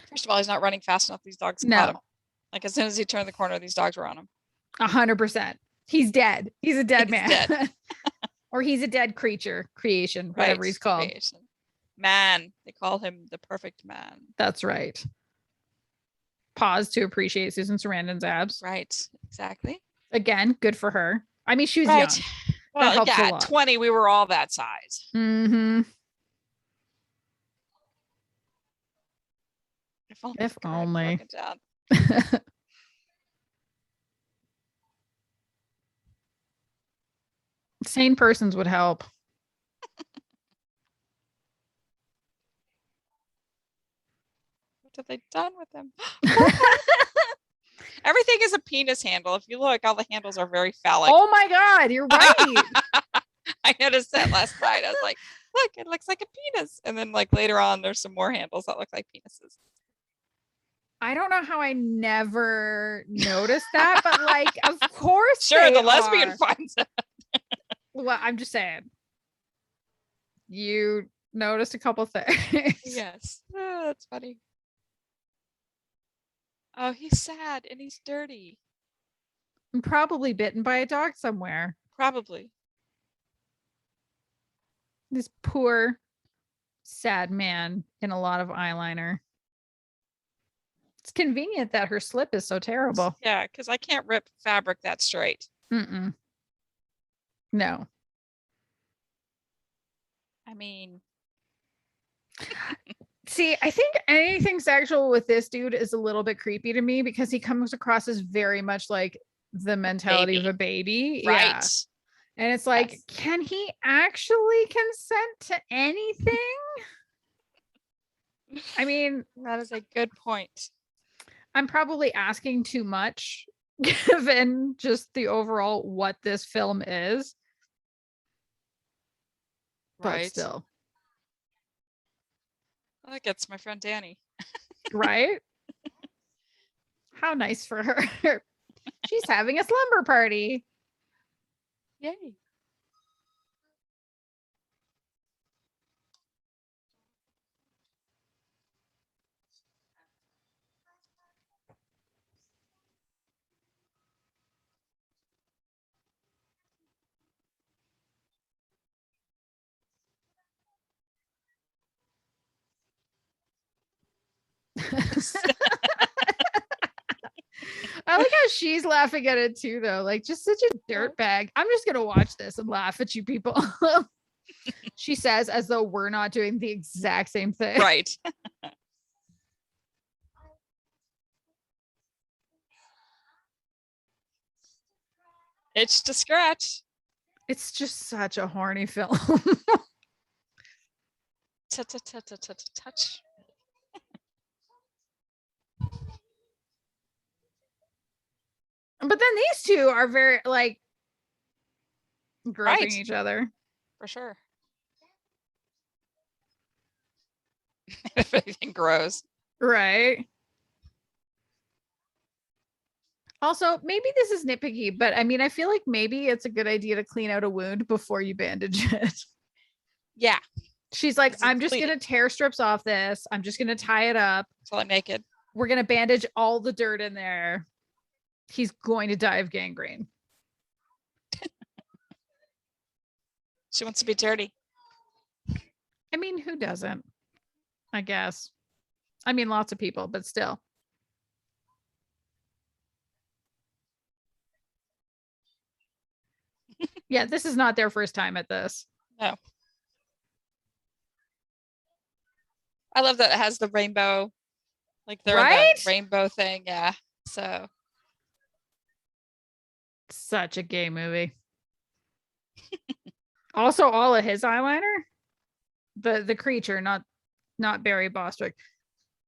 First of all, he's not running fast enough. These dogs caught him. Like as soon as he turned the corner, these dogs were on him. 100%. He's dead. He's a dead man. Dead. Or he's a dead creation, whatever he's called. Creation. Man. They call him the perfect man. That's right. Pause to appreciate Susan Sarandon's abs. Right. Exactly. Again, good for her. I mean, she was young. Well, yeah, at 20, we were all that size. If only. Down. Sane persons would help. What have they done with them? Everything is a penis handle. If you look, all the handles are very phallic. Oh my God, you're right. I noticed that last night. I was like, look, it looks like a penis. And then like later on, there's some more handles that look like penises. I don't know how I never noticed that, but like, of course, sure, the lesbian finds it. Well, I'm just saying. You noticed a couple things. Yes. Oh, that's funny. Oh, he's sad and he's dirty. I'm probably bitten by a dog somewhere. Probably. This poor, sad man in a lot of eyeliner. It's convenient that her slip is so terrible. Yeah, because I can't rip fabric that straight. Mm-mm. No. I mean... See, I think anything sexual with this dude is a little bit creepy to me because he comes across as very much like the mentality of a baby. Right. Yeah. And it's like, yes. Can he actually consent to anything? I mean, that is a good point. I'm probably asking too much given just the overall what this film is. Right. But still. Well, that gets my friend Danny. Right? How nice for her. She's having a slumber party. Yay. I like how she's laughing at it too, though. Like, just such a dirtbag. I'm just gonna watch this and laugh at you people. She says, as though we're not doing the exact same thing. Right. Itch to scratch. It's just such a horny film. Touch. But then these two are very like groping each other. For sure. If anything grows. Right. Also, maybe this is nitpicky, but I mean, I feel like maybe it's a good idea to clean out a wound before you bandage it. Yeah. She's like, I'm just going to tear strips off this. I'm just going to tie it up. Until I'm naked. We're going to bandage all the dirt in there. He's going to die of gangrene. She wants to be dirty. I mean, who doesn't? I guess. I mean, lots of people, but still. Yeah, this is not their first time at this. No. I love that it has the rainbow. Like they're in the rainbow thing. Yeah. So. Such a gay movie. Also, all of his eyeliner. The creature, not Barry Bostwick.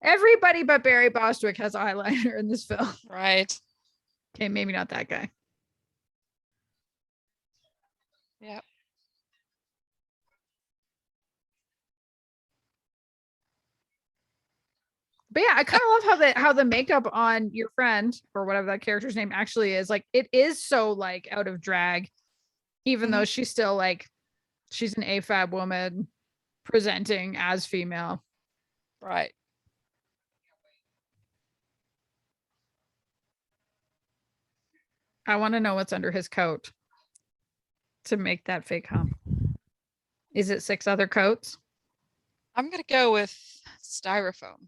Everybody but Barry Bostwick has eyeliner in this film. Right. Okay, maybe not that guy. Yeah. But yeah, I kind of love how the makeup on your friend or whatever that character's name actually is. Like, it is so like out of drag, even though she's still like, she's an AFAB woman presenting as female. Right. I want to know what's under his coat to make that fake hump. Is it 6 other coats? I'm going to go with styrofoam.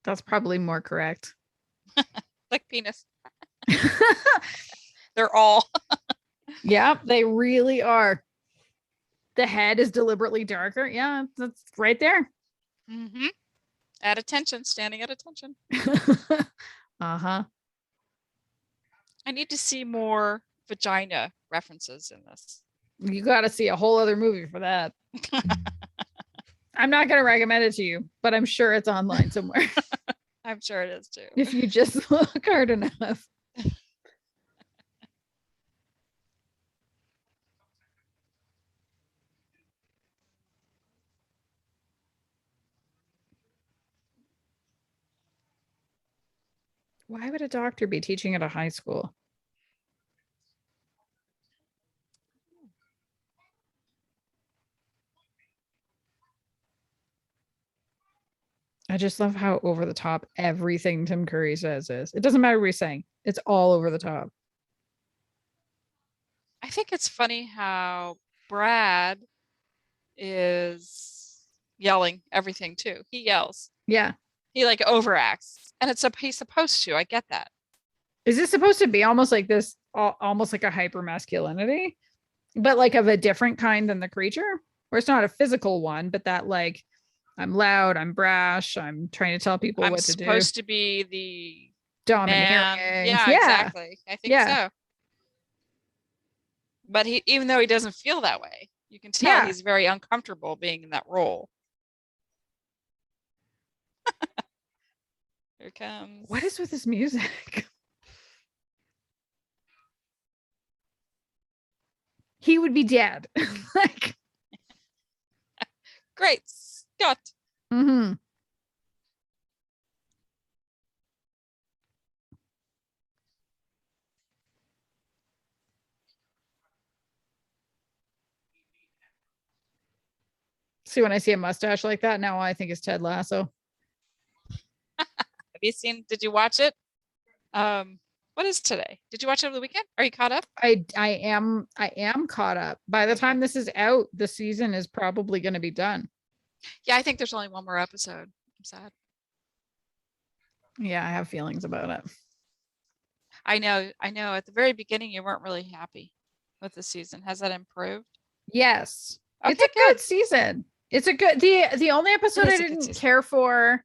That's probably more correct. Like penis. They're all. Yeah, they really are. The head is deliberately darker. Yeah, that's right there. Mm-hmm. At attention, standing at attention. Uh-huh. I need to see more vagina references in this. You got to see a whole other movie for that. I'm not going to recommend it to you, but I'm sure it's online somewhere. I'm sure it is too. If you just look hard enough. Why would a doctor be teaching at a high school? I just love how over the top everything Tim Curry says is. It doesn't matter what he's saying. It's all over the top. I think it's funny how Brad is yelling everything too. He yells. Yeah. He like overacts. And he's supposed to. I get that. Is this supposed to be almost like this, almost like a hyper masculinity, but like of a different kind than the creature? Where it's not a physical one, but that like, I'm loud, I'm brash, I'm trying to tell people what to do. I'm supposed to be the domineering. Yeah, exactly. I think so. But even though he doesn't feel that way, you can tell he's very uncomfortable being in that role. Here comes. What is with this music? He would be dead. Like, great Scott. Mm-hmm. See, when I see a mustache like that, now I think it's Ted Lasso. Did you watch it? What is today? Did you watch it over the weekend? Are you caught up? I am caught up. By the time this is out, the season is probably going to be done. Yeah, I think there's only one more episode. I'm sad. Yeah, I have feelings about it. I know. At the very beginning, you weren't really happy with the season. Has that improved? Yes. Okay, it's a good season. It's a good, the only episode I didn't care for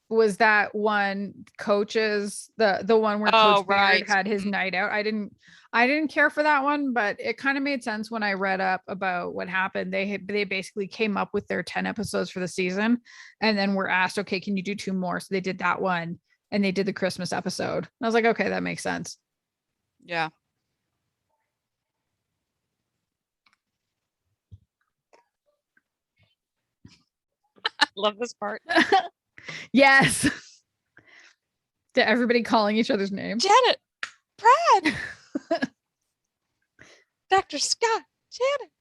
was that one Coach's, the one where Coach Beard had his night out. I didn't care for that one, but it kind of made sense when I read up about what happened. They basically came up with their 10 episodes for the season and then were asked, okay, can you do 2 more? So they did that one and they did the Christmas episode. And I was like, okay, that makes sense. Yeah. I love this part. Yes. To everybody calling each other's names. Janet, Brad, Dr. Scott, Janet.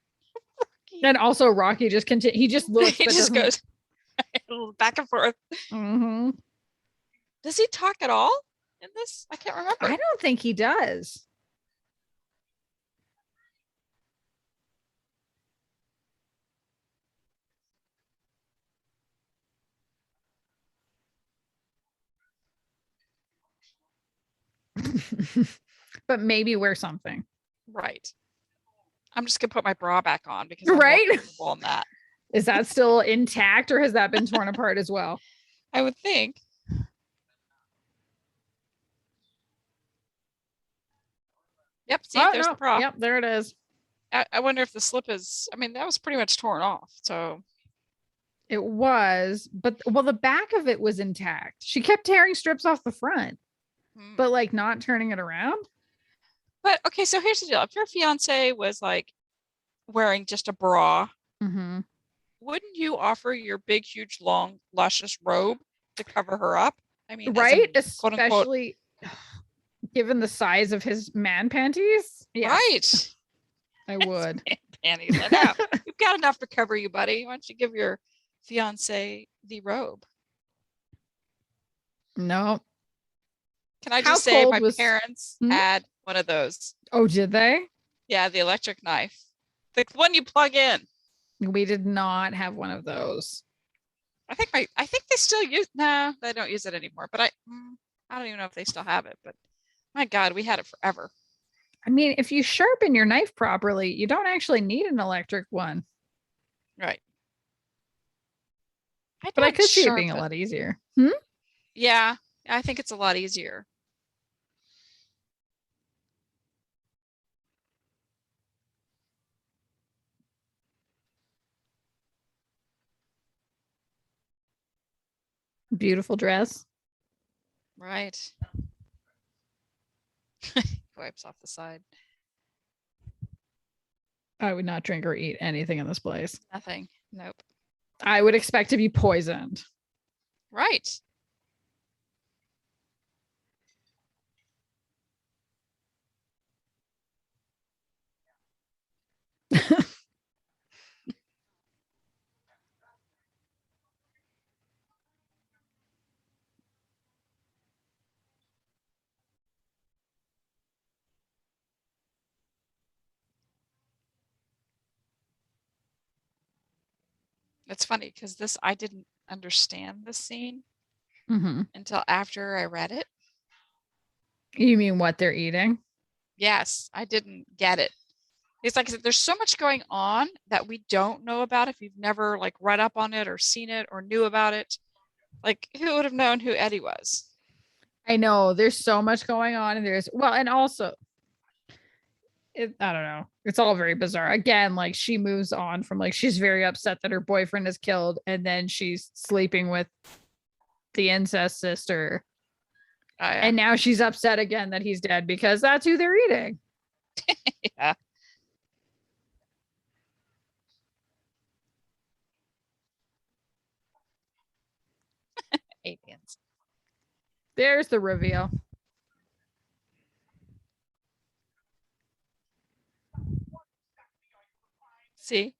And also Rocky just continues. He just looks. He just goes back and forth. Mm-hmm. Does he talk at all in this? I can't remember. I don't think he does. But maybe wear something. Right. I'm just gonna put my bra back on because I'm right on that. Is that still intact or has that been torn apart as well? I would think. Yep. See, there's the bra. Yep, there it is. I wonder if the slip is. I mean, that was pretty much torn off. So it was, but the back of it was intact. She kept tearing strips off the front, but like not turning it around. But okay, so here's the deal: if your fiance was like wearing just a bra, wouldn't you offer your big, huge, long, luscious robe to cover her up? I mean, right? Especially given the size of his man panties. Yes. Right. I would. Panties. I know. You've got enough to cover you, buddy. Why don't you give your fiance the robe? No. Can I just say my parents had one of those? Oh, did they? Yeah, the electric knife. The one you plug in. We did not have one of those. I think they still use. No, they don't use it anymore. But I don't even know if they still have it. But my God, we had it forever. I mean, if you sharpen your knife properly, you don't actually need an electric one. Right. But I could see it being a lot easier. Yeah, I think it's a lot easier. Beautiful dress. Right. Wipes off the side. I would not drink or eat anything in this place. Nothing. Nope. I would expect to be poisoned. Right. It's funny because I didn't understand this scene until after I read it. You mean what they're eating? Yes, I didn't get it. It's like there's so much going on that we don't know about if you've never like read up on it or seen it or knew about it. Like who would have known who Eddie was? I know there's so much going on, and and also I don't know. It's all very bizarre. Again, like she moves on from like she's very upset that her boyfriend is killed, and then she's sleeping with the incest sister. Oh, yeah. And now she's upset again that he's dead because that's who they're eating. Yeah. Aliens. There's the reveal. See?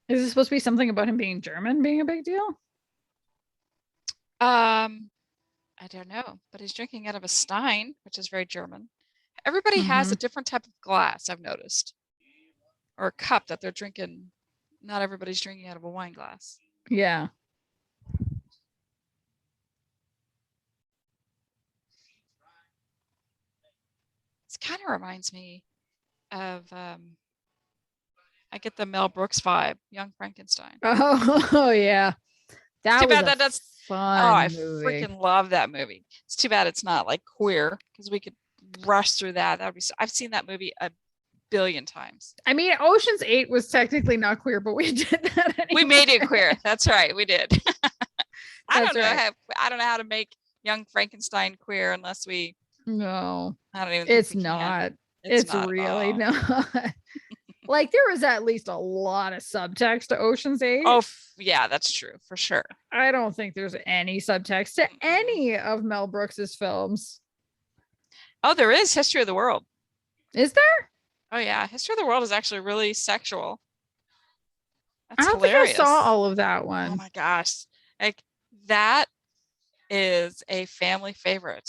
Is this supposed to be something about him being German being a big deal? I don't know, but he's drinking out of a stein, which is very German. Everybody has a different type of glass, I've noticed. Or a cup that they're drinking. Not everybody's drinking out of a wine glass. Yeah. This kind of reminds me of I get the Mel Brooks vibe, Young Frankenstein. Oh yeah. That's too bad that's fun. Oh, I freaking love that movie. It's too bad it's not like queer because we could rush through that. That would be I've seen that movie a billion times. I mean, Ocean's 8 was technically not queer, but we did that anyway. We made it queer. That's right. We did. I don't know how to make Young Frankenstein queer unless we. No. I don't even. It's not. It's not really not. Like there was at least a lot of subtext to Ocean's 8. Oh yeah, that's true for sure. I don't think there's any subtext to any of Mel Brooks's films. Oh, there is History of the World. Is there? Oh yeah, History of the World is actually really sexual. That's hilarious. Think I saw all of that one. Oh my gosh, like that is a family favorite.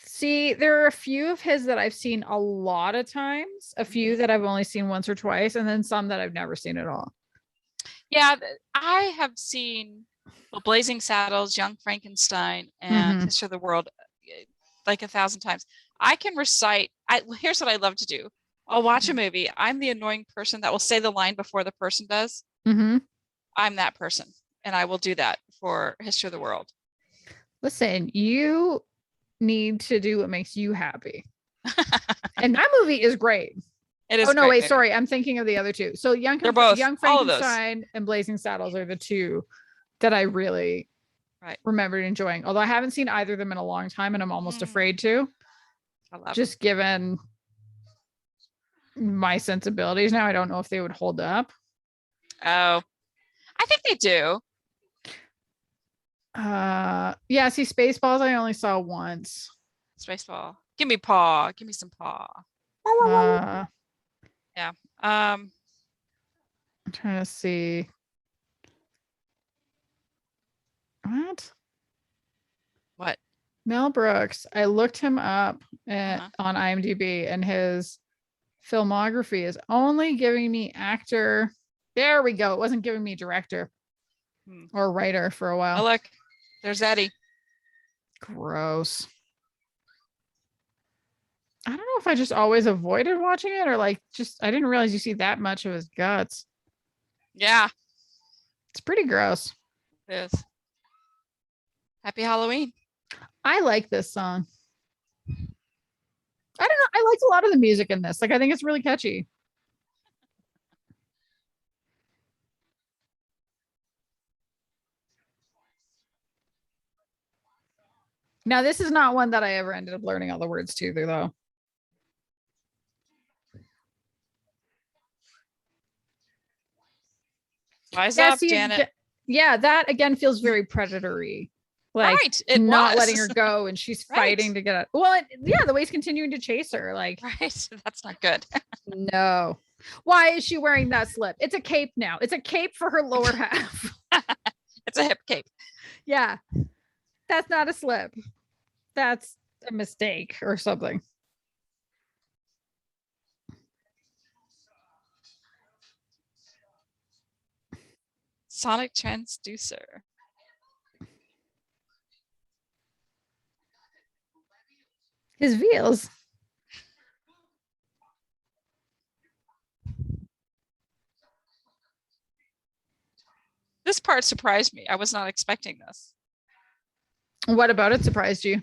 See, there are a few of his that I've seen a lot of times, a few that I've only seen once or twice, and then some that I've never seen at all. Yeah, I have seen Blazing Saddles, Young Frankenstein, and History of the World like 1,000 times. I can recite. Here's what I love to do. I'll watch a movie. I'm the annoying person that will say the line before the person does. I'm that person, and I will do that for History of the World. Listen, you need to do what makes you happy. And that movie is great. It is. Oh no, wait, sorry. I'm thinking of the other two. So Young Frankenstein and Blazing Saddles are the two that I really remembered enjoying. Although I haven't seen either of them in a long time, and I'm almost afraid to. Just given my sensibilities now, I don't know if they would hold up. Oh, I think they do. Yeah, see, Spaceballs I only saw once. Spaceball. Give me paw. Give me some paw. Yeah. I'm trying to see. What? Mel Brooks. I looked him up on IMDb, and his filmography is only giving me actor. There we go. It wasn't giving me director or writer for a while. Oh, look. There's Eddie. Gross. I don't know if I just always avoided watching it or like just I didn't realize you see that much of his guts. Yeah. It's pretty gross. It is. Happy Halloween. I like this song. I don't know. I liked a lot of the music in this. Like I think it's really catchy. Now, this is not one that I ever ended up learning all the words to, though. Rise up, Janet. Yeah, that again feels very predatory. Like not letting her go, and she's fighting to get it. Well, yeah, the way he's continuing to chase her, like right. That's not good. No. Why is she wearing that slip? It's a cape now. It's a cape for her lower half. It's a hip cape. Yeah. That's not a slip. That's a mistake or something. Sonic transducer. His wheels. This part surprised me. I was not expecting this. What about it surprised you?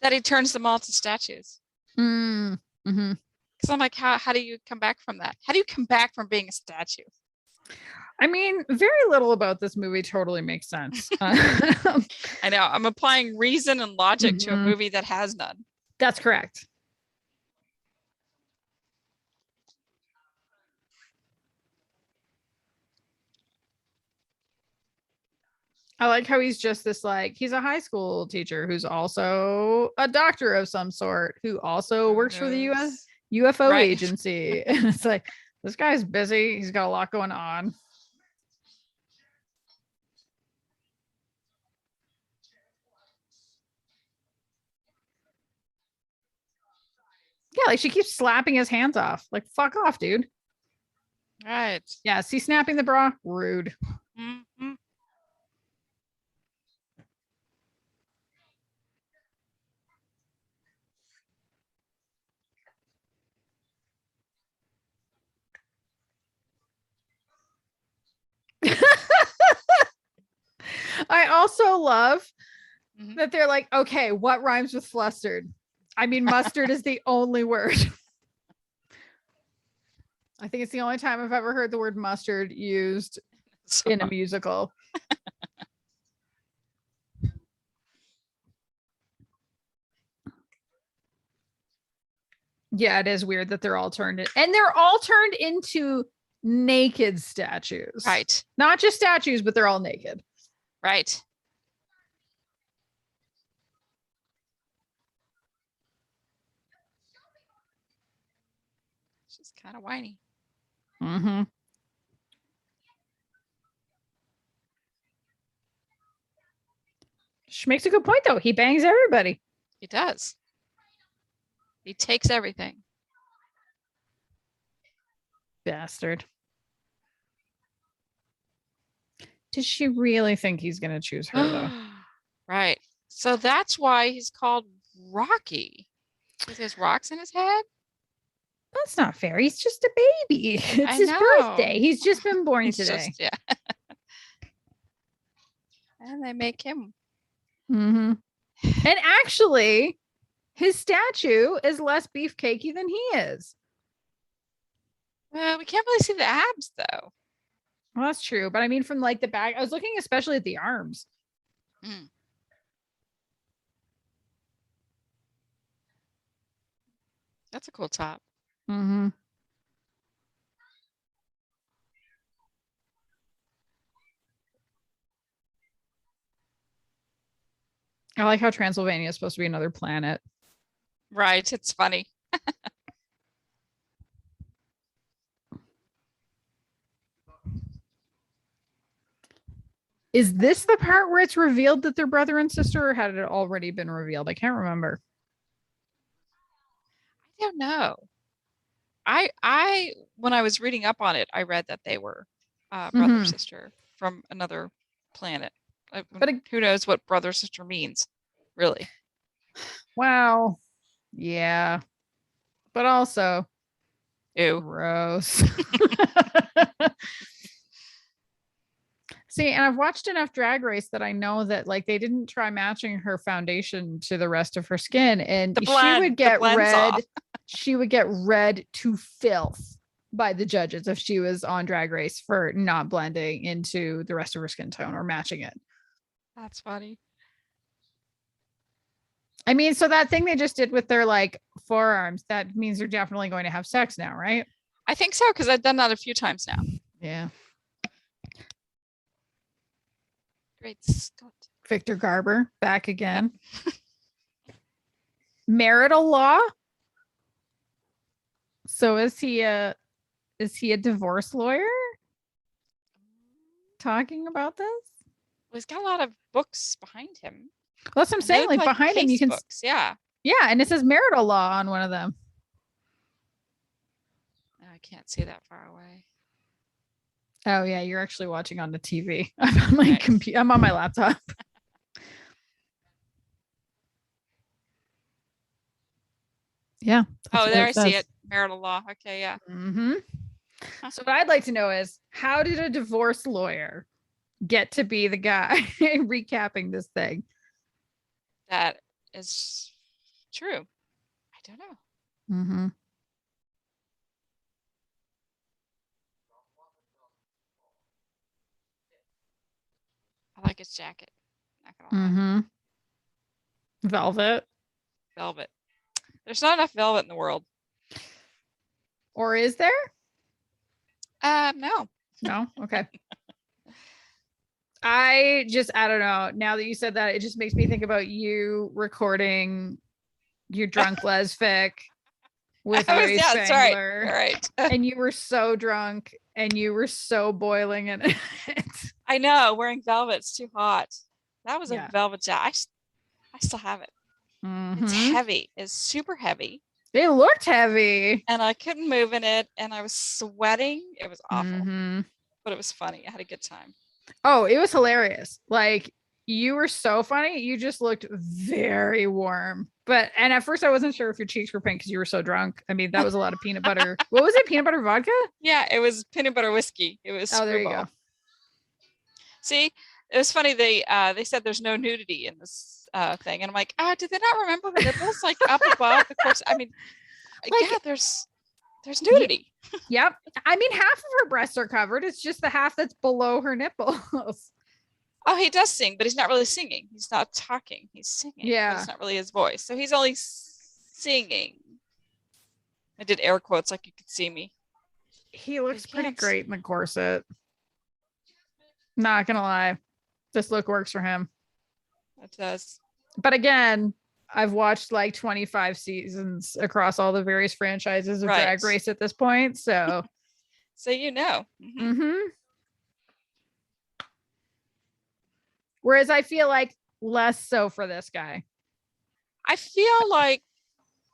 That he turns them all to statues. Mm-hmm. Because I'm like, how do you come back from that? How do you come back from being a statue? I mean, very little about this movie totally makes sense. I know. I'm applying reason and logic to a movie that has none. That's correct. I like how he's just this like he's a high school teacher who's also a doctor of some sort who also works for the US UFO agency. And it's like this guy's busy. He's got a lot going on. Yeah, like she keeps slapping his hands off. Like, fuck off, dude. Right. Yeah, see snapping the bra? Rude. Mm-hmm. I also love that they're like, okay, what rhymes with flustered? I mean, mustard is the only word. I think it's the only time I've ever heard the word mustard used in a musical. Yeah, it is weird that they're all turned in, and they're all turned into naked statues. Right. Not just statues, but they're all naked. Right. She's kind of whiny. Mm-hmm. She makes a good point, though. He bangs everybody. He does. He takes everything. Bastard. Does she really think he's going to choose her, though? Right. So that's why he's called Rocky. Because he has rocks in his head? That's not fair. He's just a baby. It's his birthday. He's just been born today. Yeah. And they make him. Mm-hmm. And actually, his statue is less beefcakey than he is. Well, we can't really see the abs, though. Well, that's true. But I mean, from like the back, I was looking especially at the arms. Mm. That's a cool top. Mm-hmm. I like how Transylvania is supposed to be another planet. Right. It's funny. Is this the part where it's revealed that they're brother and sister, or had it already been revealed? I can't remember. I don't know. I when I was reading up on it, I read that they were brother sister from another planet. But who knows what brother sister means, really? Wow. Yeah. But also, ew, gross. See, and I've watched enough Drag Race that I know that like they didn't try matching her foundation to the rest of her skin, and she would get red. She would get red to filth by the judges if she was on Drag Race for not blending into the rest of her skin tone or matching it. That's funny. I mean, so that thing they just did with their like forearms, that means they're definitely going to have sex now, right? I think so, because I've done that a few times now. Yeah. Great Scott. Victor Garber back again. Marital law. So is he a divorce lawyer talking about this? Well, he's got a lot of books behind him. Well, that's what I'm saying. Like behind him, you can. Books. Yeah. Yeah, and it says marital law on one of them. I can't see that far away. Oh yeah, you're actually watching on the TV. I'm on my computer. I'm on my laptop. Yeah. Oh, there I see it. Marital law. Okay, yeah. Mm-hmm. So what I'd like to know is, how did a divorce lawyer get to be the guy recapping this thing? That is true. I don't know. Mm-hmm. I like his jacket. Not gonna lie. Mm-hmm. Velvet. Velvet. There's not enough velvet in the world. Or is there? No. No? Okay. I don't know. Now that you said that, it just makes me think about you recording your drunk lesfic with Ray Spangler. Right. And you were so drunk and you were so boiling in it. I know, wearing velvet's too hot. That was a velvet jacket. I still have it. Mm-hmm. It's heavy. It's super heavy. It looked heavy. And I couldn't move in it, and I was sweating. It was awful. Mm-hmm. But it was funny. I had a good time. Oh, it was hilarious. Like, you were so funny. You just looked very warm. And at first I wasn't sure if your cheeks were pink because you were so drunk. I mean, that was a lot of peanut butter. What was it? Peanut butter vodka? Yeah, it was peanut butter whiskey. It was there you go. See, it was funny. They said there's no nudity in this thing. And I'm like, did they not remember her nipples like up above the course? I mean, like, yeah, there's nudity. Yep. I mean, half of her breasts are covered. It's just the half that's below her nipples. Oh, he does sing, but he's not really singing. He's not talking. He's singing. Yeah. It's not really his voice. So he's only singing. I did air quotes like you could see me. He looks pretty great in the corset. Not gonna lie. This look works for him. It does. But again, I've watched like 25 seasons across all the various franchises of Drag Race at this point. So so you know. Mm-hmm. Mm-hmm. Whereas I feel like less so for this guy. I feel like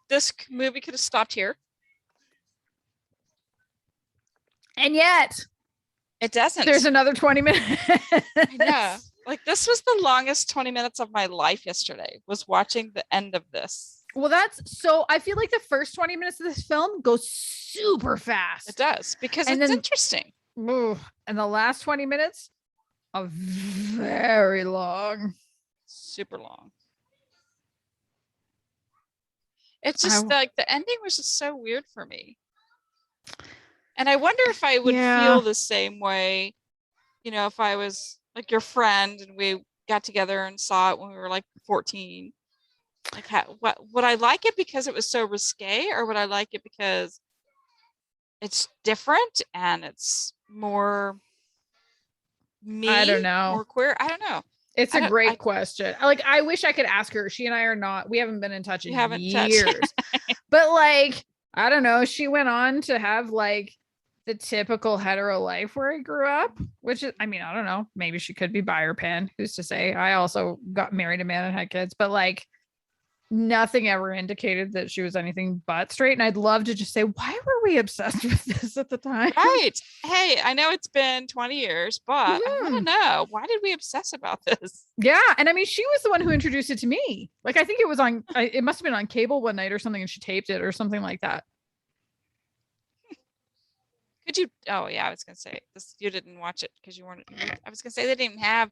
this movie could have stopped here. And yet it doesn't. There's another 20 minutes. Yeah. Like, this was the longest 20 minutes of my life yesterday, was watching the end of this. Well, I feel like the first 20 minutes of this film goes super fast. It does, because it's interesting. And the last 20 minutes are very long. Super long. It's just like the ending was just so weird for me. And I wonder if I would feel the same way, you know, if I was like your friend and we got together and saw it when we were like 14. Like, would I like it because it was so risque, or would I like it because it's different and it's more me? I don't know. More queer? I don't know. It's a great question. Like, I wish I could ask her. She and I we haven't been in touch in years. But like, I don't know. She went on to have like the typical hetero life where I grew up, which is, I mean, I don't know. Maybe she could be bi or pan. Who's to say? I also got married a man and had kids, but like, nothing ever indicated that she was anything but straight. And I'd love to just say, why were we obsessed with this at the time? Right. Hey, I know it's been 20 years, but I want to know, why did we obsess about this? Yeah. And I mean, she was the one who introduced it to me. Like, I think it was on, it must have been on cable one night or something, and she taped it or something like that. Could you? Oh, yeah. I was going to say this. You didn't watch it because you weren't. I was going to say they didn't have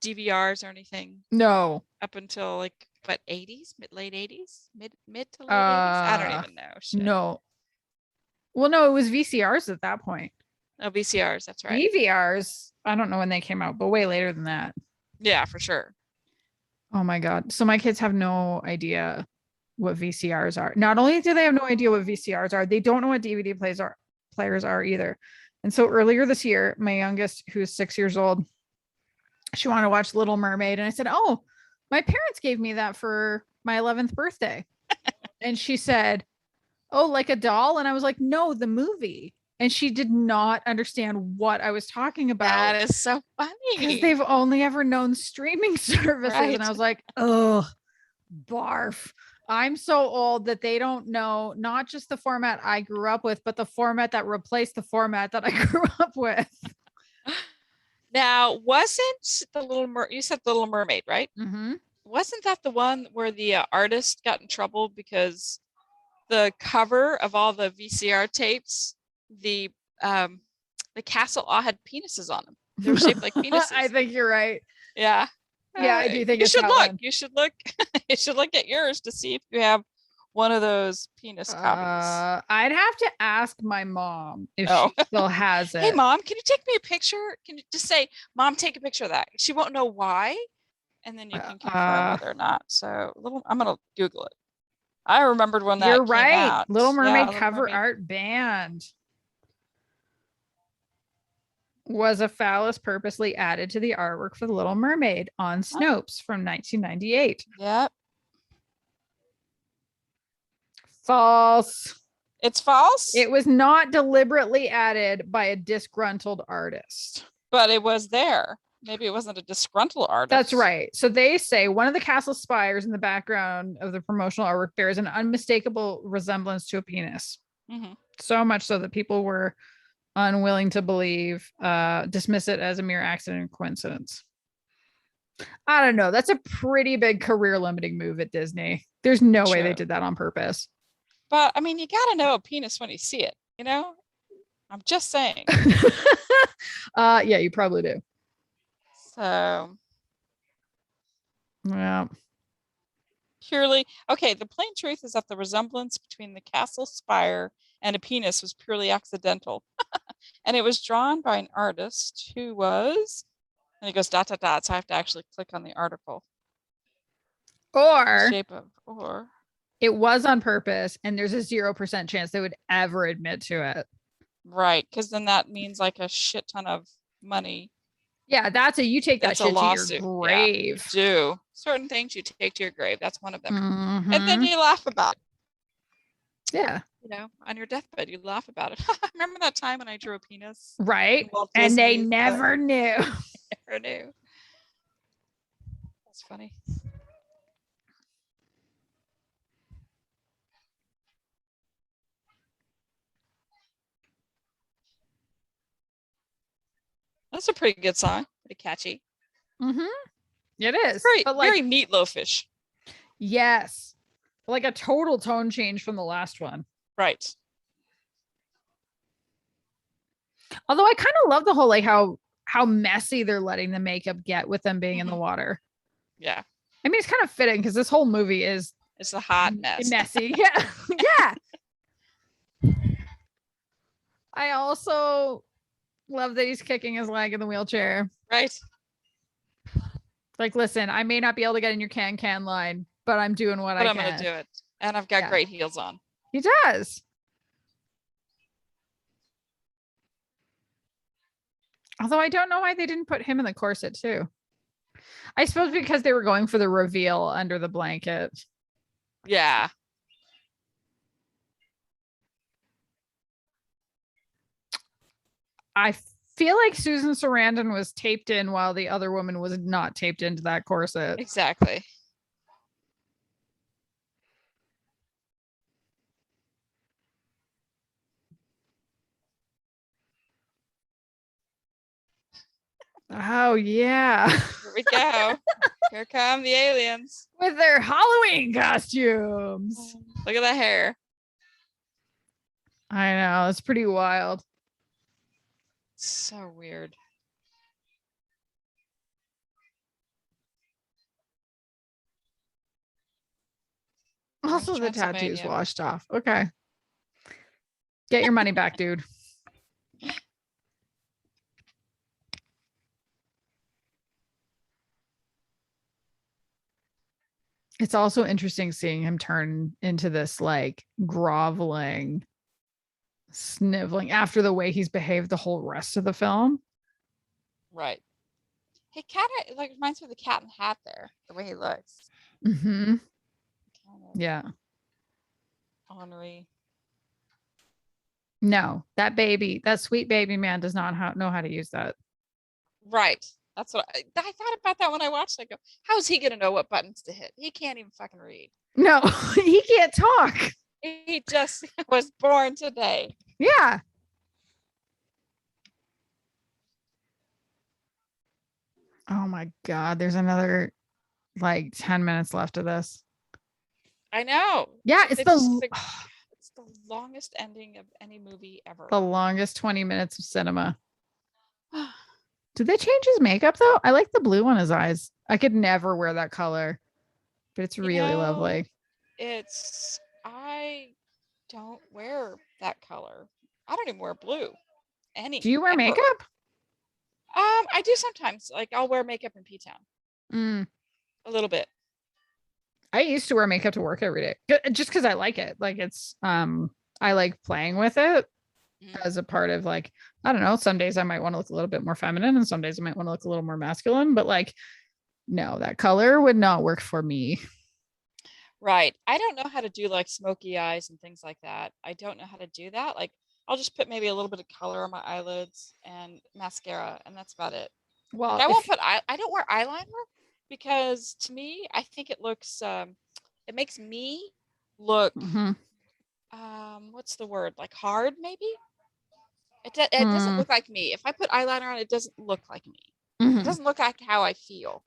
DVRs or anything. No. Up until like what, 80s, late 80s, mid to late 80s. I don't even know. Shit. No. Well, no, it was VCRs at that point. Oh, VCRs. That's right. DVRs. I don't know when they came out, but way later than that. Yeah, for sure. Oh my God. So my kids have no idea what VCRs are. Not only do they have no idea what VCRs are, they don't know what DVD players are either. And so earlier this year, my youngest, who's 6 years old, she wanted to watch Little Mermaid. And I said, oh, my parents gave me that for my 11th birthday. And she said, oh, like a doll? And I was like, no, the movie. And she did not understand what I was talking about. That is so funny. Because they've only ever known streaming services. Right. And I was like, oh, barf. I'm so old that they don't know not just the format I grew up with, but the format that replaced the format that I grew up with. Now, wasn't you said the Little Mermaid, right? Mm-hmm. Wasn't that the one where the artist got in trouble because the cover of all the VCR tapes, the castle all had penises on them? They were shaped like penises. I think you're right. Yeah. Yeah, I do think you should look. You should look. You should look at yours to see if you have one of those penis copies. I'd have to ask my mom if she still has it. Hey, Mom, can you take me a picture? Can you just say, Mom, take a picture of that? She won't know why, and then you can confirm whether or not. So, I'm gonna Google it. I remembered when that You're came right. out. Little Mermaid cover art band. Was a phallus purposely added to the artwork for the Little Mermaid on Snopes from 1998? Yep. False. It's false? It was not deliberately added by a disgruntled artist. But it was there. Maybe it wasn't a disgruntled artist. That's right. So they say one of the castle spires in the background of the promotional artwork bears an unmistakable resemblance to a penis. Mm-hmm. So much so that people were unwilling to dismiss it as a mere accident and coincidence. I don't know. That's a pretty big career limiting move at Disney. There's no way they did that on purpose. But I mean, you got to know a penis when you see it, you know? I'm just saying. Yeah, you probably do. So. Yeah. Purely. Okay. The plain truth is that the resemblance between the castle spire and a penis was purely accidental. And it was drawn by an artist who was, and it goes ... So I have to actually click on the article. Or it was on purpose, and there's a 0% chance they would ever admit to it. Right, because then that means like a shit ton of money. Yeah, you take that shit to your grave. Yeah, you do. Certain things you take to your grave. That's one of them. Mm-hmm. And then you laugh about it. Yeah. You know, on your deathbed, you laugh about it. Remember that time when I drew a penis? Right. And they never knew. Never knew. That's funny. That's a pretty good song. Pretty catchy. Mm-hmm. It is. Very meatloafish. Yes. Like a total tone change from the last one. Right. Although I kind of love the whole like how messy they're letting the makeup get with them being in the water. Yeah. I mean, it's kind of fitting because this whole movie is a hot mess. Messy. Yeah. Yeah. I also love that he's kicking his leg in the wheelchair. Right. Like, listen, I may not be able to get in your can line, but I'm doing what I can. I'm going to do it. And I've got great heels on. He does. Although I don't know why they didn't put him in the corset too. I suppose because they were going for the reveal under the blanket. Yeah. I feel like Susan Sarandon was taped in while the other woman was not taped into that corset. Exactly. Oh yeah. Here we go. Here come the aliens. With their Halloween costumes. Look at the hair. I know, it's pretty wild. So weird. Also, the tattoos washed off. Okay. Get your money back, dude. It's also interesting seeing him turn into this like groveling, sniveling after the way he's behaved the whole rest of the film. Right. He kind of like reminds me of the Cat in the Hat there, the way he looks. Mm-hmm. Kind of yeah. Ornery. No, that sweet baby man does not know how to use that. Right. That's what I thought about that when I watched it. I go, how is he going to know what buttons to hit? He can't even fucking read. No, he can't talk. He just was born today. Yeah. Oh my God. There's another like 10 minutes left of this. I know. Yeah. It's the longest ending of any movie ever. The longest 20 minutes of cinema. Did they change his makeup though? I like the blue on his eyes. I could never wear that color, but it's really lovely. I don't wear that color. I don't even wear blue. Do you wear makeup? I do sometimes. Like I'll wear makeup in P-Town. A little bit. I used to wear makeup to work every day just because I like it. Like it's, I like playing with it as a part of like, I don't know, some days I might want to look a little bit more feminine and some days I might want to look a little more masculine, but like, no, that color would not work for me. Right. I don't know how to do like smoky eyes and things like that. I don't know how to do that. Like I'll just put maybe a little bit of color on my eyelids and mascara and that's about it. Well, like I don't wear eyeliner because to me, I think it looks, it makes me look, what's the word? Like hard maybe? It doesn't look like me. If I put eyeliner on, it doesn't look like me. It doesn't look like how I feel.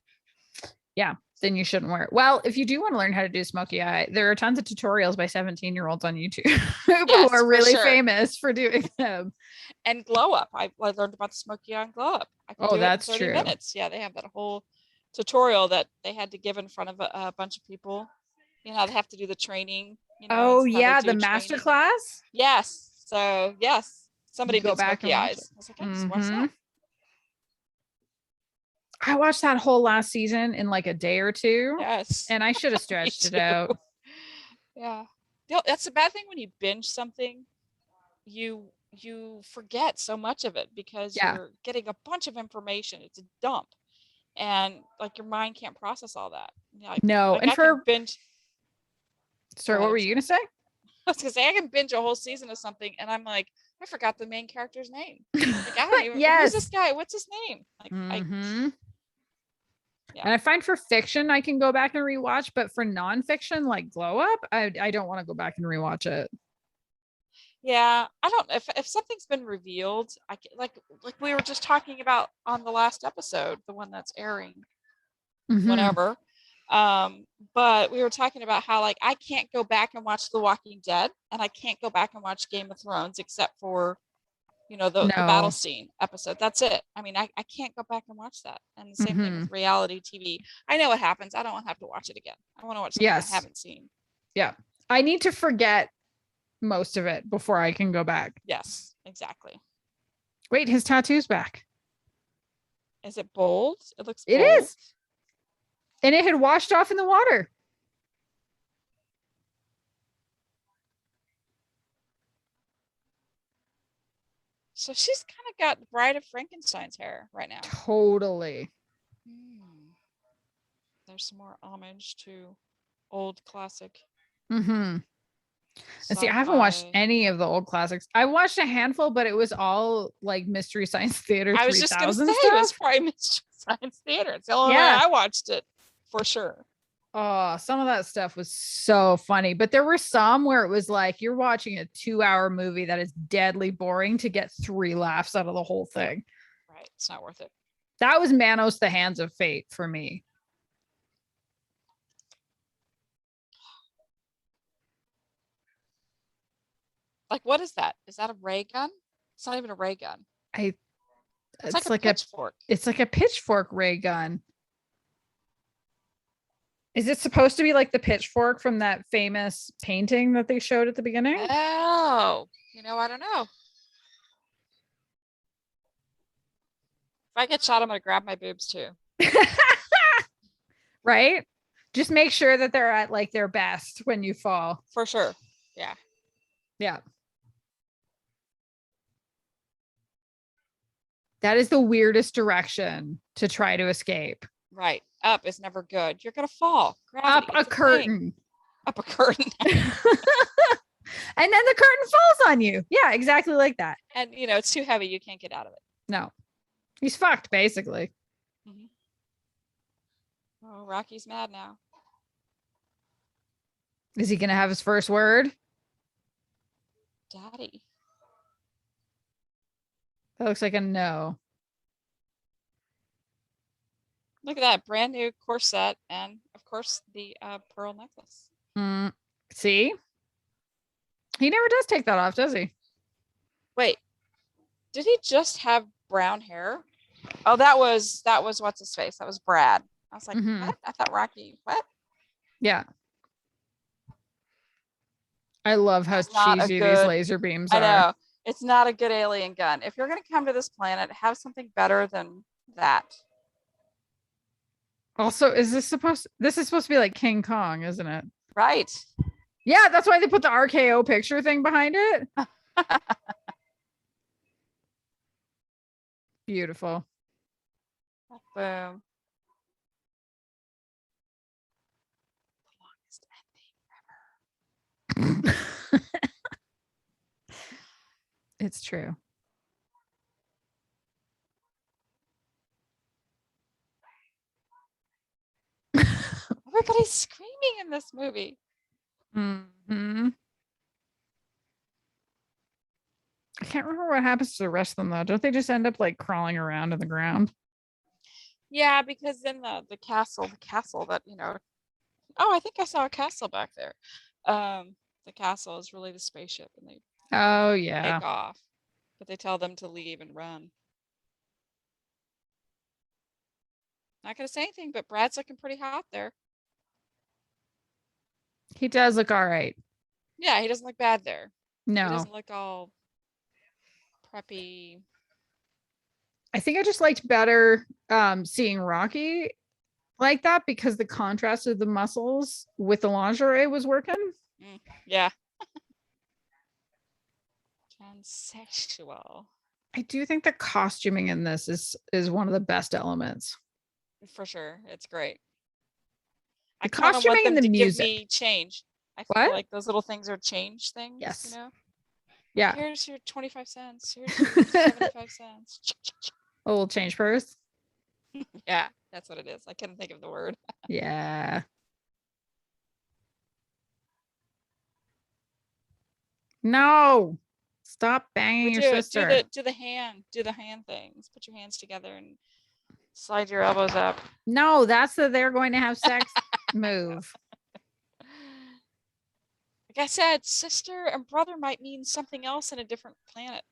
Yeah, then you shouldn't wear it. Well, if you do want to learn how to do smoky eye, there are tons of tutorials by 17-year-olds on YouTube who are really famous for doing them. And glow up. I learned about the smoky eye and glow up. I can do that's it in 30 true. minutes. Yeah, they have that whole tutorial that they had to give in front of a bunch of people. You know, they have to do the training. You know, the master class. Yes. So yes. Somebody go did back smoky and eyes. I was like, I just watched that. I watched that whole last season in like a day or two. Yes. And I should have stretched it out. Yeah. That's the bad thing when you binge something. You forget so much of it because you're getting a bunch of information. It's a dump. And like your mind can't process all that. Like, no. Like and for binge. Sorry, what were you going to say? I was going to say, I can binge a whole season of something and I'm like, I forgot the main character's name. Like, I don't even who's this guy? What's his name? Like and I find for fiction I can go back and rewatch, but for nonfiction like Glow Up, I don't want to go back and rewatch it. Yeah, I don't. If something's been revealed, I can, like we were just talking about on the last episode, the one that's airing, whenever. But we were talking about how like I can't go back and watch The Walking Dead, and I can't go back and watch Game of Thrones except for, you know, the battle scene episode. That's it. I mean, I can't go back and watch that. And the same thing with reality TV. I know what happens. I don't want to have to watch it again. I want to watch something I haven't seen. Yeah, I need to forget most of it before I can go back. Yes, exactly. Wait, his tattoo's back. Is it bold? It looks bold. It is. And it had washed off in the water. So she's kind of got the Bride of Frankenstein's hair right now. Totally. There's some more homage to old classic. And see, I haven't watched any of the old classics. I watched a handful, but it was all like Mystery Science Theater 3000 I was just going to say, stuff. it was probably Mystery Science Theater. It's the only way I watched it, for sure. Oh, some of that stuff was so funny, but there were some where it was like you're watching a 2-hour movie that is deadly boring to get 3 laughs out of the whole thing. Right. It's not worth it. That was Manos, the Hands of Fate for me. Like, what is that? Is that a ray gun? It's not even a ray gun. It's like a pitchfork. It's like a pitchfork ray gun. Is it supposed to be like the pitchfork from that famous painting that they showed at the beginning? Oh, I don't know. If I get shot, I'm going to grab my boobs too. Right? Just make sure that they're at like their best when you fall. For sure. Yeah. Yeah. That is the weirdest direction to try to escape. Right. Up is never good. You're going to fall. Gravity. Up a curtain. Up a curtain. And then the curtain falls on you. Yeah, exactly like that. And, it's too heavy. You can't get out of it. No. He's fucked, basically. Mm-hmm. Oh, Rocky's mad now. Is he going to have his first word? Daddy. That looks like a no. Look at that brand new corset and, of course, the pearl necklace. See? He never does take that off, does he? Wait. Did he just have brown hair? Oh, that was what's his face? That was Brad. I was like, what? I thought Rocky. What? Yeah. I love how cheesy these laser beams are. I know. It's not a good alien gun. If you're going to come to this planet, have something better than that. Also, this is supposed to be like King Kong, isn't it? Right. Yeah, that's why they put the RKO picture thing behind it. Beautiful. Boom. The longest ending ever. It's true. Everybody's screaming in this movie. Mm-hmm. I can't remember what happens to the rest of them though. Don't they just end up like crawling around in the ground? Yeah, because then the castle that, oh, I think I saw a castle back there. The castle is really the spaceship and they take off. But they tell them to leave and run. Not gonna say anything, but Brad's looking pretty hot there. He does look all right. Yeah, he doesn't look bad there. No. He doesn't look all preppy. I think I just liked better seeing Rocky like that because the contrast of the muscles with the lingerie was working. Yeah. Transsexual. I do think the costuming in this is one of the best elements. For sure. It's great. The costuming and the music. Give me change. I feel like those little things are change things. Yes. Yeah. Here's your 25 cents. Here's your 75 cents. A little change purse. Yeah, that's what it is. I couldn't think of the word. Yeah. No. Stop banging your sister. Do the hand things. Put your hands together and slide your elbows up. No, that's the they're going to have sex move. Like I said, sister and brother might mean something else in a different planet.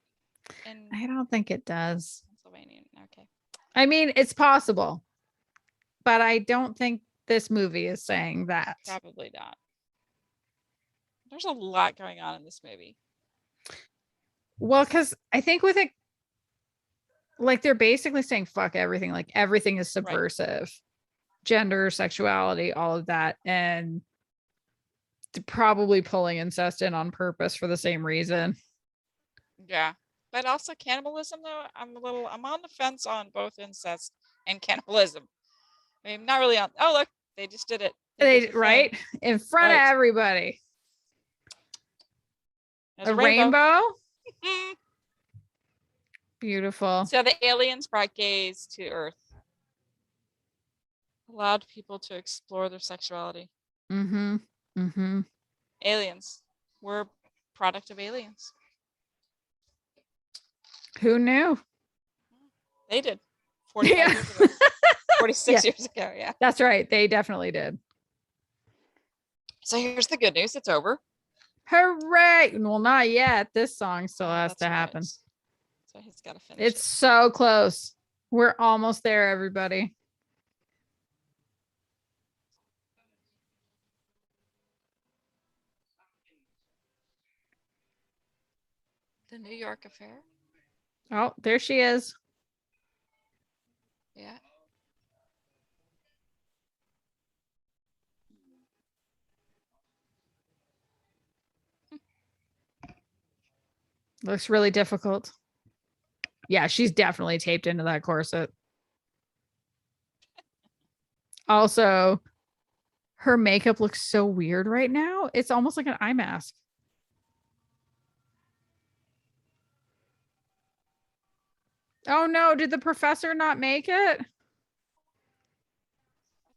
I don't think it does. Pennsylvania. Okay. I mean, it's possible, but I don't think this movie is saying that. Probably not. There's a lot going on in this movie. Well, because I think with it, like they're basically saying fuck everything, like everything is subversive. Gender, sexuality, all of that, and probably pulling incest in on purpose for the same reason. Yeah, but also cannibalism though. I'm on the fence on both incest and cannibalism. I mean, not really on. Oh look, they just did it. They right in front of everybody. There's a rainbow. Mm-hmm. Beautiful. So the aliens brought gays to Earth. Allowed people to explore their sexuality. Mm-hmm. Mm-hmm. Aliens. We're a product of aliens. Who knew? They did. 45 years ago. 46 years ago. Yeah. That's right. They definitely did. So here's the good news. It's over. Hooray. Well, not yet. This song still has to happen. Right. So he's got to finish. It's so close. We're almost there, everybody. The New York affair. Oh, there she is. Yeah. Looks really difficult. Yeah, she's definitely taped into that corset. Also, her makeup looks so weird right now. It's almost like an eye mask. Oh no, did the professor not make it? I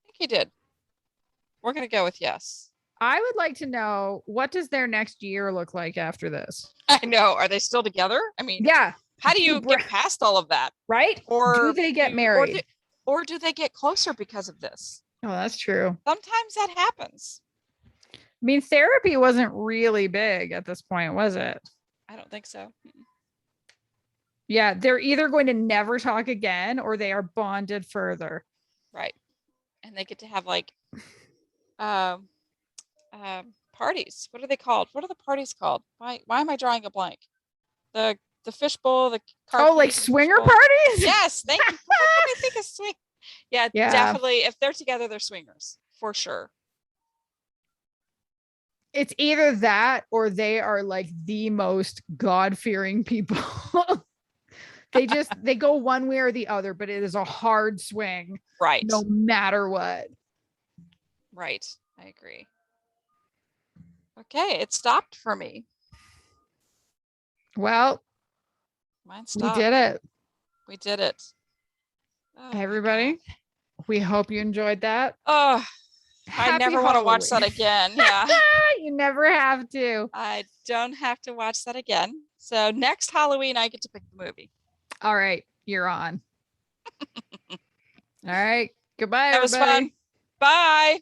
think he did. We're going to go with yes. I would like to know, what does their next year look like after this? I know. Are they still together? I mean, yeah. How do you get past all of that? Right? Or do they get married? Or do they get closer because of this? Oh, that's true. Sometimes that happens. I mean, therapy wasn't really big at this point, was it? I don't think so. Yeah, they're either going to never talk again or they are bonded further. Right. And they get to have like parties. What are they called? What are the parties called? Why am I drawing a blank? The fishbowl, the like swinger parties? Yes, thank you. I think of swing. Yeah, definitely. If they're together, they're swingers for sure. It's either that or they are like the most God-fearing people. They go one way or the other, but it is a hard swing. Right. No matter what. Right. I agree. Okay, it stopped for me. Well, mine stopped. We did it. We did it. Oh, everybody, we hope you enjoyed that. Oh, I never want to watch that again. Yeah. You never have to. I don't have to watch that again. So next Halloween, I get to pick the movie. All right, you're on. All right. Goodbye, That was fun. Bye.